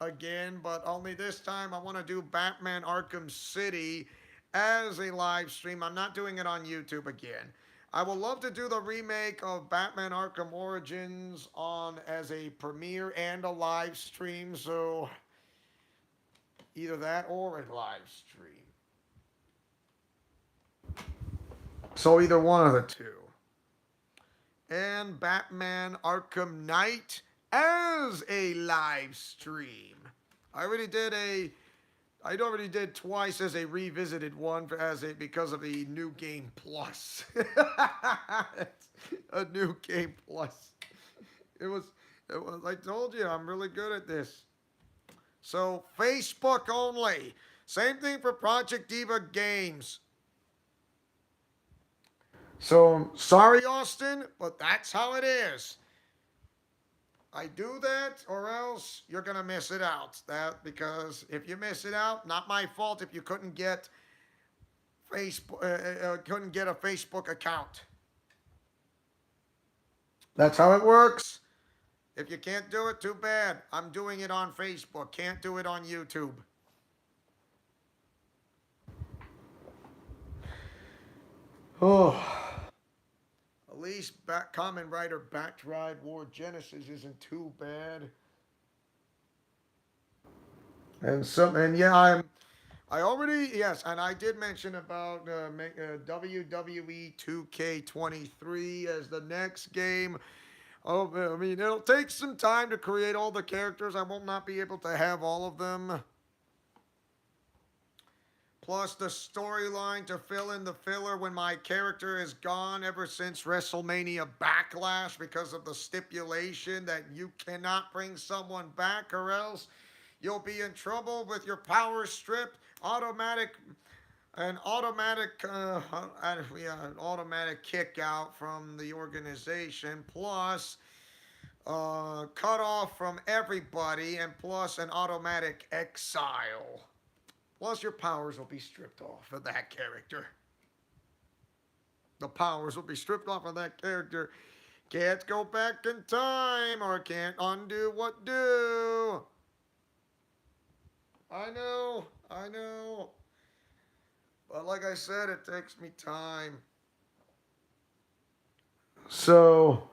again, but only this time I want to do Batman Arkham City as a live stream. I'm not doing it on YouTube again. I would love to do the remake of Batman Arkham Origins on as a premiere and a live stream, so either that or a live stream. So either one of the two. And Batman Arkham Knight as a live stream. I already did twice as a revisited one because of the new game plus. A new game plus. It was I told you I'm really good at this. So Facebook only. Same thing for Project Diva Games. So sorry, Austin, but that's how it is. I do that, or else you're gonna miss it out. That because if you miss it out, not my fault if you couldn't get a Facebook account. That's how it works. If you can't do it, too bad. I'm doing it on Facebook. Can't do it on YouTube. Oh. At least Kamen Rider Backdraft War Genesis isn't too bad. And yeah, I already, yes, and I did mention about WWE 2K23 as the next game. Oh, I mean, it'll take some time to create all the characters. I will not be able to have all of them. plus the storyline to fill in the filler when my character is gone ever since WrestleMania Backlash because of the stipulation that you cannot bring someone back or else you'll be in trouble with your power stripped. An automatic kick out from the organization, plus cut off from everybody, and plus an automatic exile. Plus, your powers will be stripped off of that character. The powers will be stripped off of that character. Can't go back in time or can't undo what do. I know. But like I said, it takes me time. So,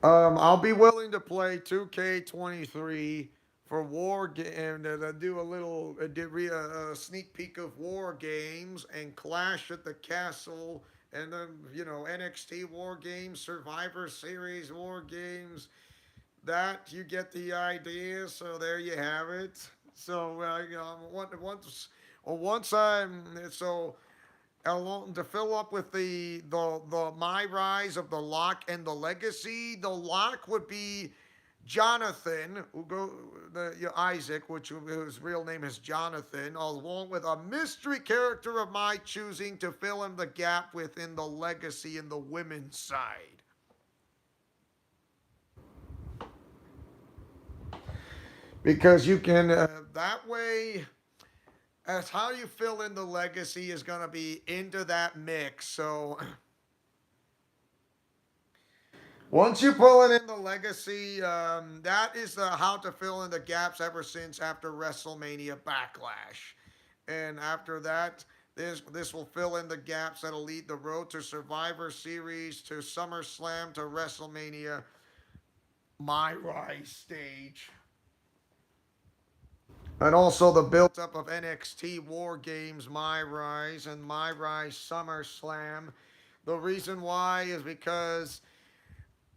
I'll be willing to play 2K23 for war game and do a little sneak peek of war games and Clash at the Castle and then NXT war games, Survivor Series war games. That you get the idea. So there you have it. So once I'm so along to fill up with the my rise of the Lock and the Legacy. The Lock would be Jonathan, Isaac, which his real name is Jonathan, along with a mystery character of my choosing to fill in the gap within the Legacy in the women's side. Because you can that way as how you fill in the Legacy is going to be into that mix. So once you pull it in the Legacy, that is the how to fill in the gaps ever since after WrestleMania Backlash, and after that, this will fill in the gaps that'll lead the road to Survivor Series, to SummerSlam, to WrestleMania, my Rise stage. And also the built up of NXT War Games, My Rise, and My Rise SummerSlam. The reason why is because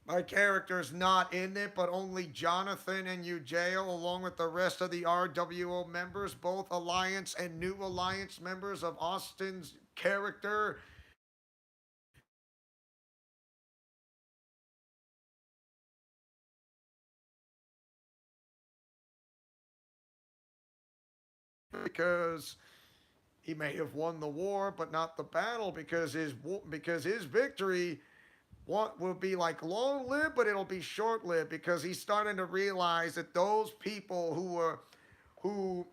my character's not in it, but only Jonathan and Ujeo, along with the rest of the RWO members, both Alliance and New Alliance members of Austin's character. Because he may have won the war, but not the battle, because his victory will be like long lived, but it'll be short lived because he's starting to realize that those people who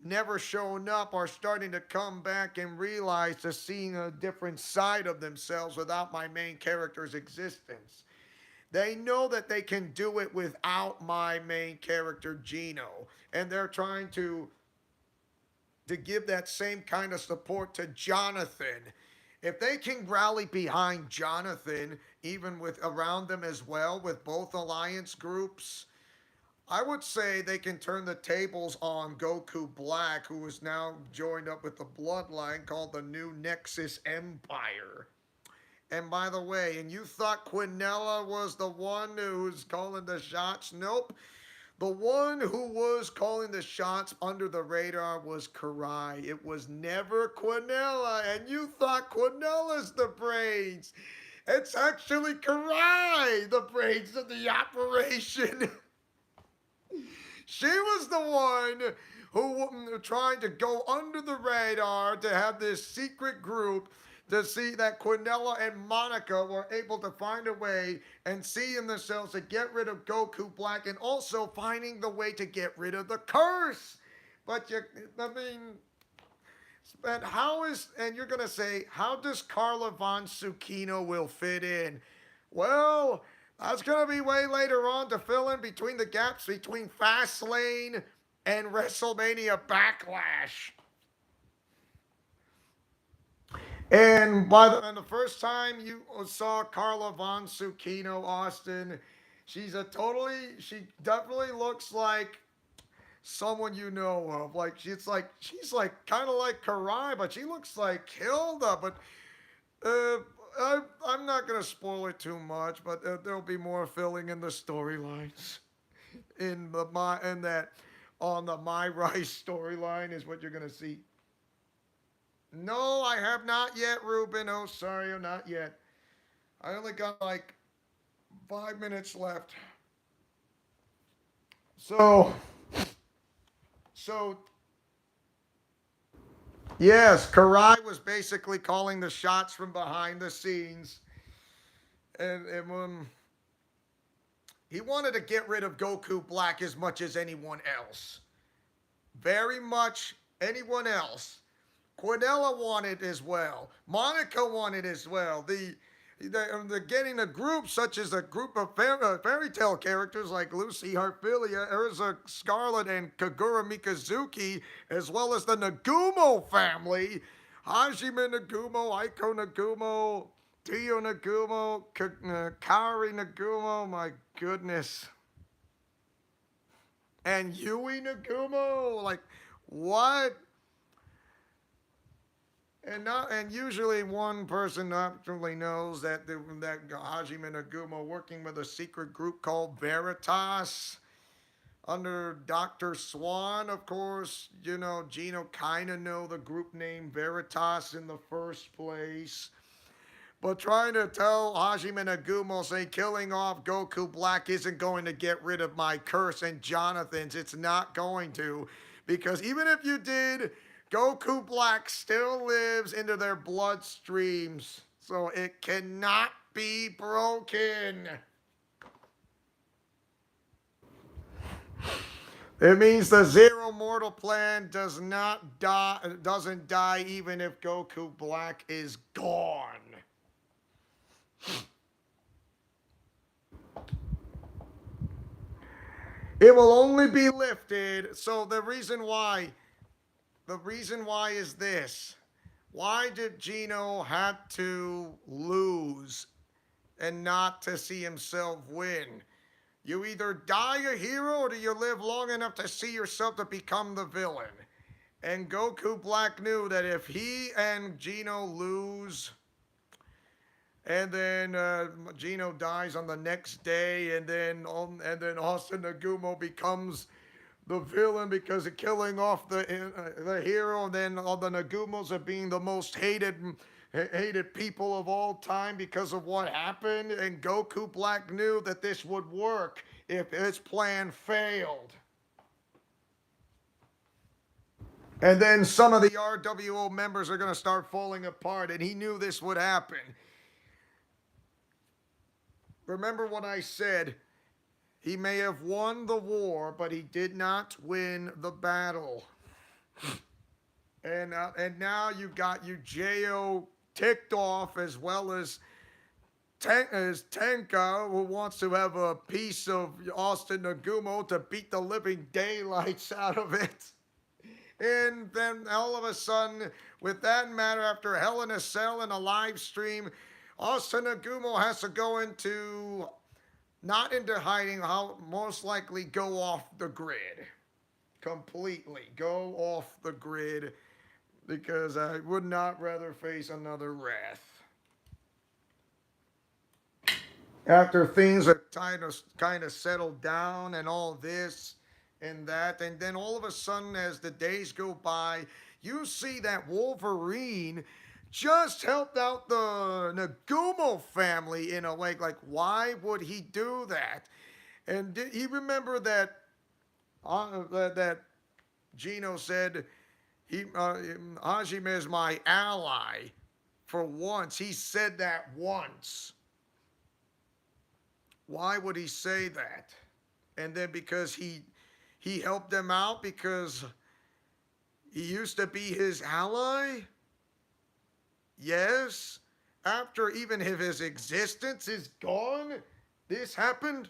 never shown up are starting to come back and realize to seeing a different side of themselves without my main character's existence. They know that they can do it without my main character Gino, and they're trying to give that same kind of support to Jonathan. If they can rally behind Jonathan, even with around them as well, with both alliance groups, I would say they can turn the tables on Goku Black, who is now joined up with the bloodline called the New Nexus Empire. And by the way, and you thought Quinella was the one who's calling the shots? Nope. The one who was calling the shots under the radar was Karai. It was never Quinella, and you thought Quinella's the brains. It's actually Karai, the brains of the operation. She was the one who tried to go under the radar to have this secret group to see that Quinella and Monica were able to find a way and see in themselves to get rid of Goku Black and also finding the way to get rid of the curse. But but and you're going to say, how does Carla Von Tsukino will fit in? Well, that's going to be way later on to fill in between the gaps between Fastlane and WrestleMania Backlash. And and the first time you saw Carla Von Tsukino, Austin, she definitely looks like someone you know of. She's like kind of like Karai, but she looks like Hilda. But uh, I'm not gonna spoil it too much, but there'll be more filling in the storylines in that. on the My Rice storyline is what you're going to see. No, I have not yet, Ruben. Oh, sorry, not yet. I only got like 5 minutes left. So, so yes, Karai was basically calling the shots from behind the scenes, and he wanted to get rid of Goku Black as much as anyone else. Very much anyone else. Quinella wanted as well. Monica wanted as well. The getting a group such as a group of fairy tale characters like Lucy Harfilia, Urza Scarlet, and Kagura Mikazuki, as well as the Nagumo family, Hajime Nagumo, Aiko Nagumo, Tio Nagumo, Kari Nagumo, my goodness. And Yui Nagumo, like, what? And usually one person naturally knows that Hajime Nagumo working with a secret group called Veritas under Dr. Swan, of course. You know, Gino kind of know the group name Veritas in the first place. But trying to tell Hajime Nagumo, say, killing off Goku Black isn't going to get rid of my curse and Jonathan's. It's not going to. Because even if you did, Goku Black still lives into their bloodstreams. So it cannot be broken. It means the Zero Mortal Plan doesn't die even if Goku Black is gone. It will only be lifted. So the reason why is this. Why did Gino have to lose and not to see himself win? You either die a hero or do you live long enough to see yourself to become the villain? And Goku Black knew that if he and Gino lose, and then Gino dies on the next day, and then Austin Nagumo becomes the villain because of killing off the hero, and then all the Nagumos are being the most hated people of all time because of what happened. And Goku Black knew that this would work if his plan failed. And then some of the RWO members are going to start falling apart, and he knew this would happen. Remember what I said. He may have won the war, but he did not win the battle. And now you've got Eugeo ticked off, as well as Tenka, who wants to have a piece of Austin Nagumo to beat the living daylights out of it. And then all of a sudden, with that matter, after Hell in a Cell and a live stream, Austin Nagumo has to go into, not into hiding, I'll most likely go off the grid. Completely. Go off the grid, because I would not rather face another Wrath. After things are kind of settled down and all this and that, and then all of a sudden as the days go by, you see that Wolverine just helped out the Nagumo family in a way. Like, why would he do that? And did he remember that that Gino said Hajime is my ally? For once, he said that once. Why would he say that? And then because he helped them out because he used to be his ally? Yes. After even if his existence is gone, this happened?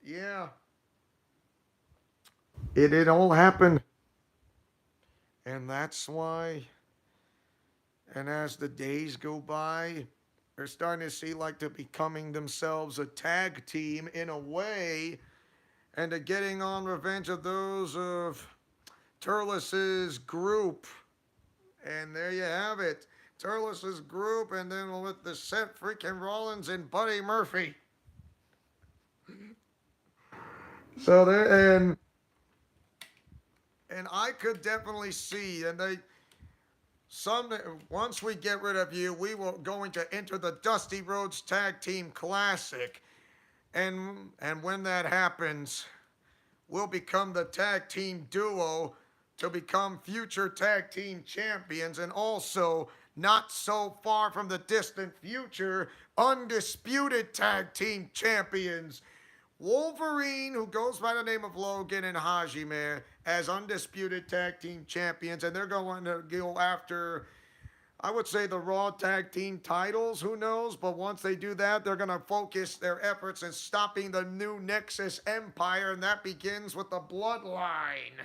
Yeah. It all happened. And that's why, and as the days go by, they're starting to see like they're becoming themselves a tag team in a way, and they're getting on revenge of those of Turles's group. And there you have it. Turles's group, and then with the Seth freaking Rollins and Buddy Murphy. So there, and And I could definitely see, and they some once we get rid of you, we will going to enter the Dusty Rhodes Tag Team Classic, and when that happens, we'll become the tag team duo to become future tag team champions, and also not so far from the distant future, undisputed tag team champions. Wolverine, who goes by the name of Logan, and Hajime as undisputed tag team champions, and they're going to go after, I would say, the Raw tag team titles. Who knows? But once they do that, they're going to focus their efforts in stopping the new Nexus Empire, and that begins with the Bloodline.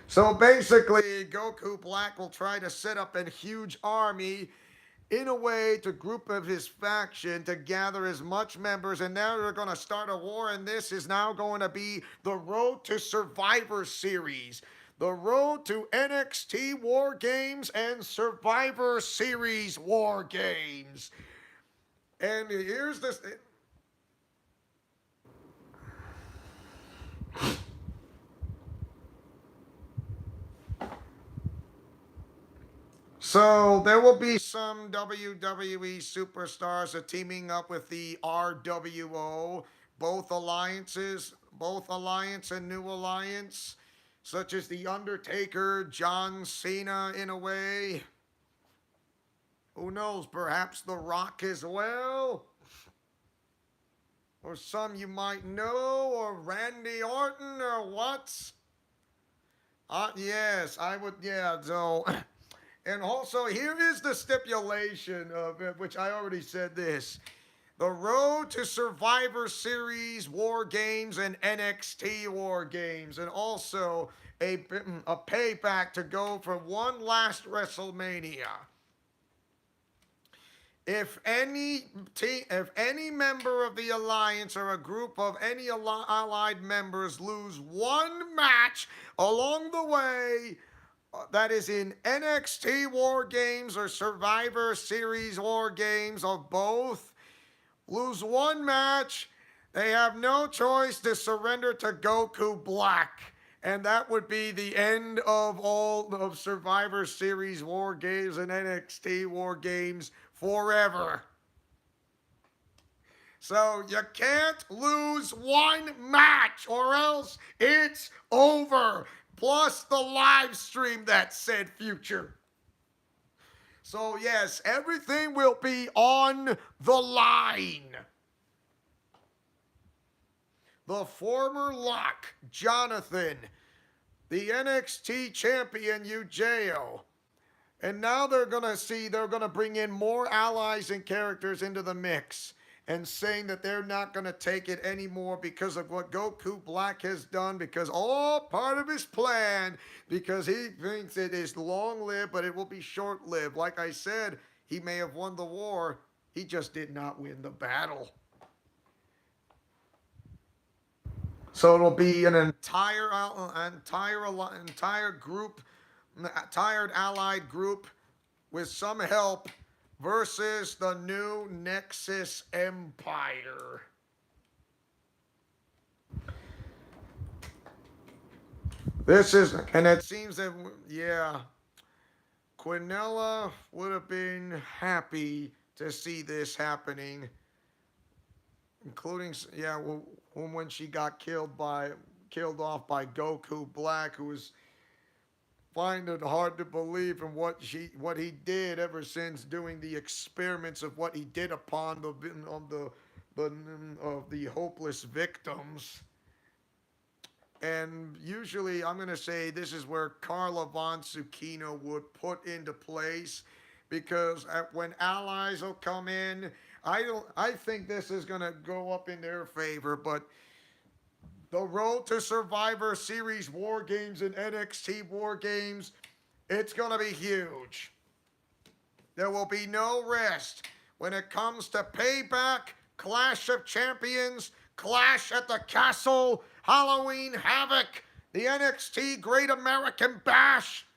So basically, Goku Black will try to set up a huge army in a way to group of his faction to gather as much members, and now they're going to start a war, and this is now going to be the Road to Survivor Series. The Road to NXT War Games and Survivor Series War Games. And here's this. So there will be some WWE superstars teaming up with the RWO, both alliances, both Alliance and New Alliance, such as The Undertaker, John Cena in a way. Who knows, perhaps The Rock as well? Or some you might know, or Randy Orton, or what? Yes, I would, yeah, so... And also, here is the stipulation of it, which I already said this. The Road to Survivor Series War Games and NXT War Games, and also a payback to go for one last WrestleMania. If any member of the alliance or a group of any allied members lose one match along the way, that is in NXT War Games or Survivor Series War Games of both, lose one match, they have no choice to surrender to Goku Black. And that would be the end of all of Survivor Series War Games and NXT War Games forever. So you can't lose one match or else it's over. Plus the live stream that said future. So yes, everything will be on the line. The former Lock, Jonathan, the NXT champion, Yujiro. And now they're going to bring in more allies and characters into the mix, and saying that they're not going to take it anymore because of what Goku Black has done, because all part of his plan, because he thinks it is long-lived, but it will be short-lived. Like I said, he may have won the war, he just did not win the battle. So it'll be an entire group, entire allied group with some help versus the new Nexus Empire. This is, and it seems that, yeah, Quinella would have been happy to see this happening, including, yeah, when she got killed off by Goku Black, who was find it hard to believe in what he did ever since doing the experiments of what he did upon the hopeless victims. And usually, I'm going to say this is where Carla Von Tsukino would put into place, because when allies will come in, I think this is going to go up in their favor, but the Road to Survivor Series War Games and NXT War Games, it's going to be huge. There will be no rest when it comes to Payback, Clash of Champions, Clash at the Castle, Halloween Havoc, the NXT Great American Bash.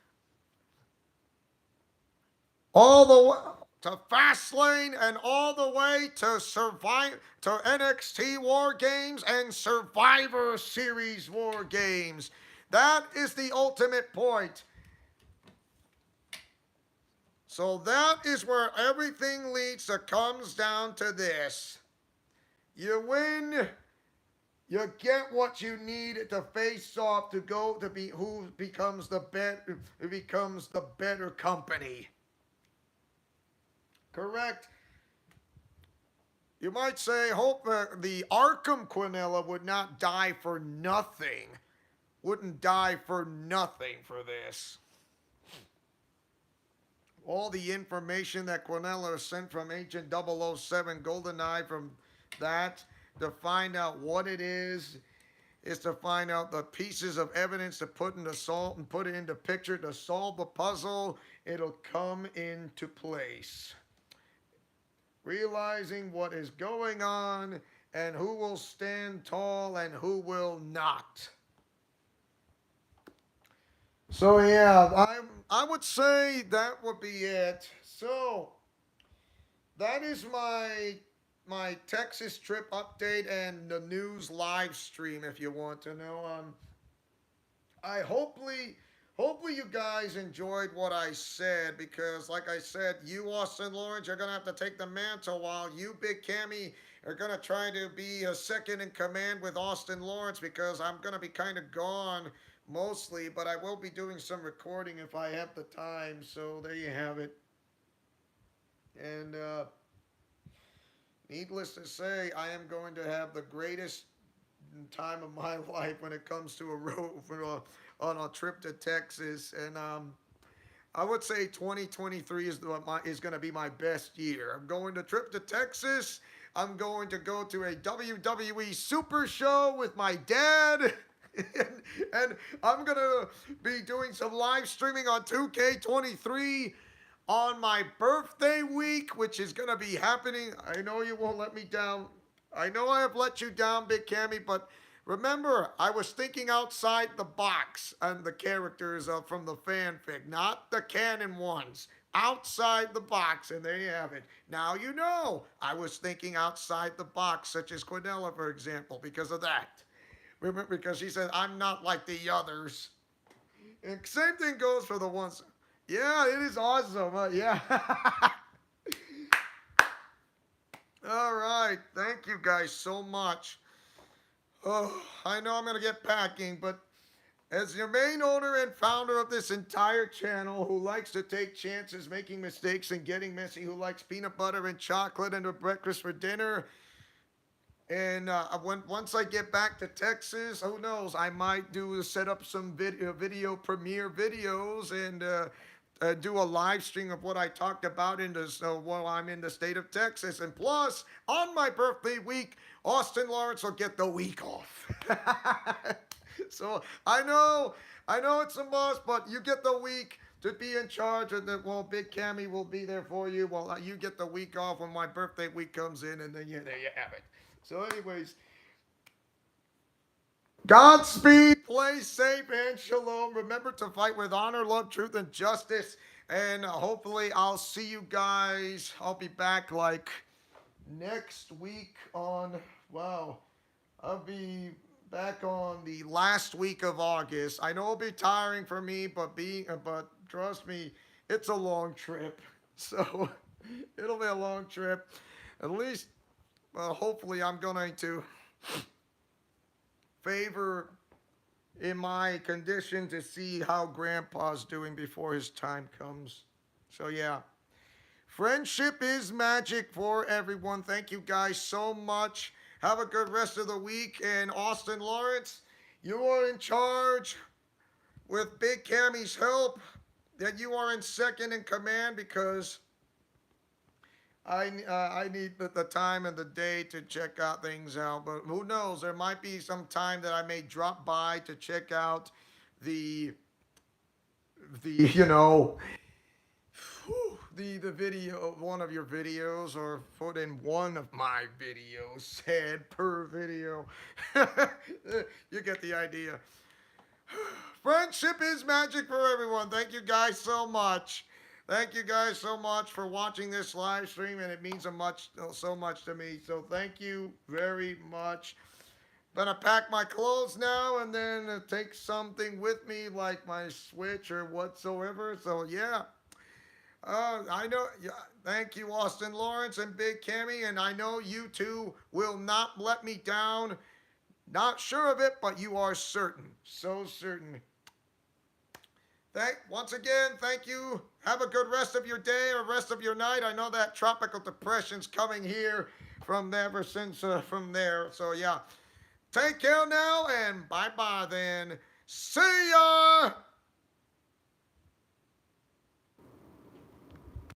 All to Fastlane and all the way to NXT War Games and Survivor Series War Games. That is the ultimate point. So that is where everything leads to comes down to this. You win, you get what you need to face off to go to be who becomes the better company. Correct? You might say, hope the Arkham Quinella would not die for nothing. Wouldn't die for nothing for this. All the information that Quinella sent from Agent 007 GoldenEye from that to find out what it is to find out the pieces of evidence to put into salt and put it into picture to solve the puzzle. It'll come into place. Realizing what is going on and who will stand tall and who will not. So yeah, I would say that would be it. So that is my Texas trip update and the news live stream if you want to know. I hopefully you guys enjoyed what I said because like I said, you Austin Lawrence, you're gonna have to take the mantle while you Big Cammy are gonna try to be a second in command with Austin Lawrence because I'm gonna be kind of gone mostly, but I will be doing some recording if I have the time. So there you have it. And needless to say, I am going to have the greatest time of my life when it comes to a road on a trip to Texas. And I would say 2023 is going to be my best year. I'm going to trip to Texas. I'm going to go to a WWE Super Show with my dad. And I'm going to be doing some live streaming on 2K23 on my birthday week, which is going to be happening. I know you won't let me down. I know I have let you down, Big Cammy, but remember, I was thinking outside the box and the characters from the fanfic, not the canon ones. Outside the box, and there you have it. Now you know I was thinking outside the box, such as Quinella, for example, because of that. Remember, because she said, I'm not like the others. And same thing goes for the ones. Yeah, it is awesome. Yeah. All right. Thank you guys so much. Oh, I know I'm going to get packing, but as your main owner and founder of this entire channel who likes to take chances, making mistakes, and getting messy, who likes peanut butter and chocolate and a breakfast for dinner, and once I get back to Texas, who knows? I might set up some video premiere videos and do a live stream of what I talked about while I'm in the state of Texas. And plus, on my birthday week, Austin Lawrence will get the week off. So I know it's a must, but you get the week to be in charge of the. Well, Big Cammy will be there for you. Well, you get the week off when my birthday week comes in, and then there you have it. So, anyways, Godspeed, play safe, and shalom. Remember to fight with honor, love, truth, and justice. And hopefully, I'll see you guys. I'll be back like next week on. Wow, I'll be back on the last week of August. I know it'll be tiring for me, but trust me, it's a long trip. So it'll be a long trip. At least. Well, hopefully I'm going to favor in my condition to see how Grandpa's doing before his time comes. So, yeah. Friendship is magic for everyone. Thank you guys so much. Have a good rest of the week. And Austin Lawrence, you are in charge with Big Cammy's help. That you are in second in command because I need the time and the day to check out things out, but who knows? There might be some time that I may drop by to check out the video, one of your videos, or put in one of my videos, said per video. You get the idea. Friendship is magic for everyone. Thank you guys so much. Thank you guys so much for watching this live stream, and it means so much to me. So thank you very much. Gonna pack my clothes now and then take something with me like my Switch or whatsoever. So yeah, I know. Yeah, thank you, Austin Lawrence and Big Cammy, and I know you two will not let me down. Not sure of it, but you are certain, so certain. Once again, thank you. Have a good rest of your day or rest of your night. I know that tropical depression's coming here from ever since from there. So yeah, take care now and bye bye then. See ya.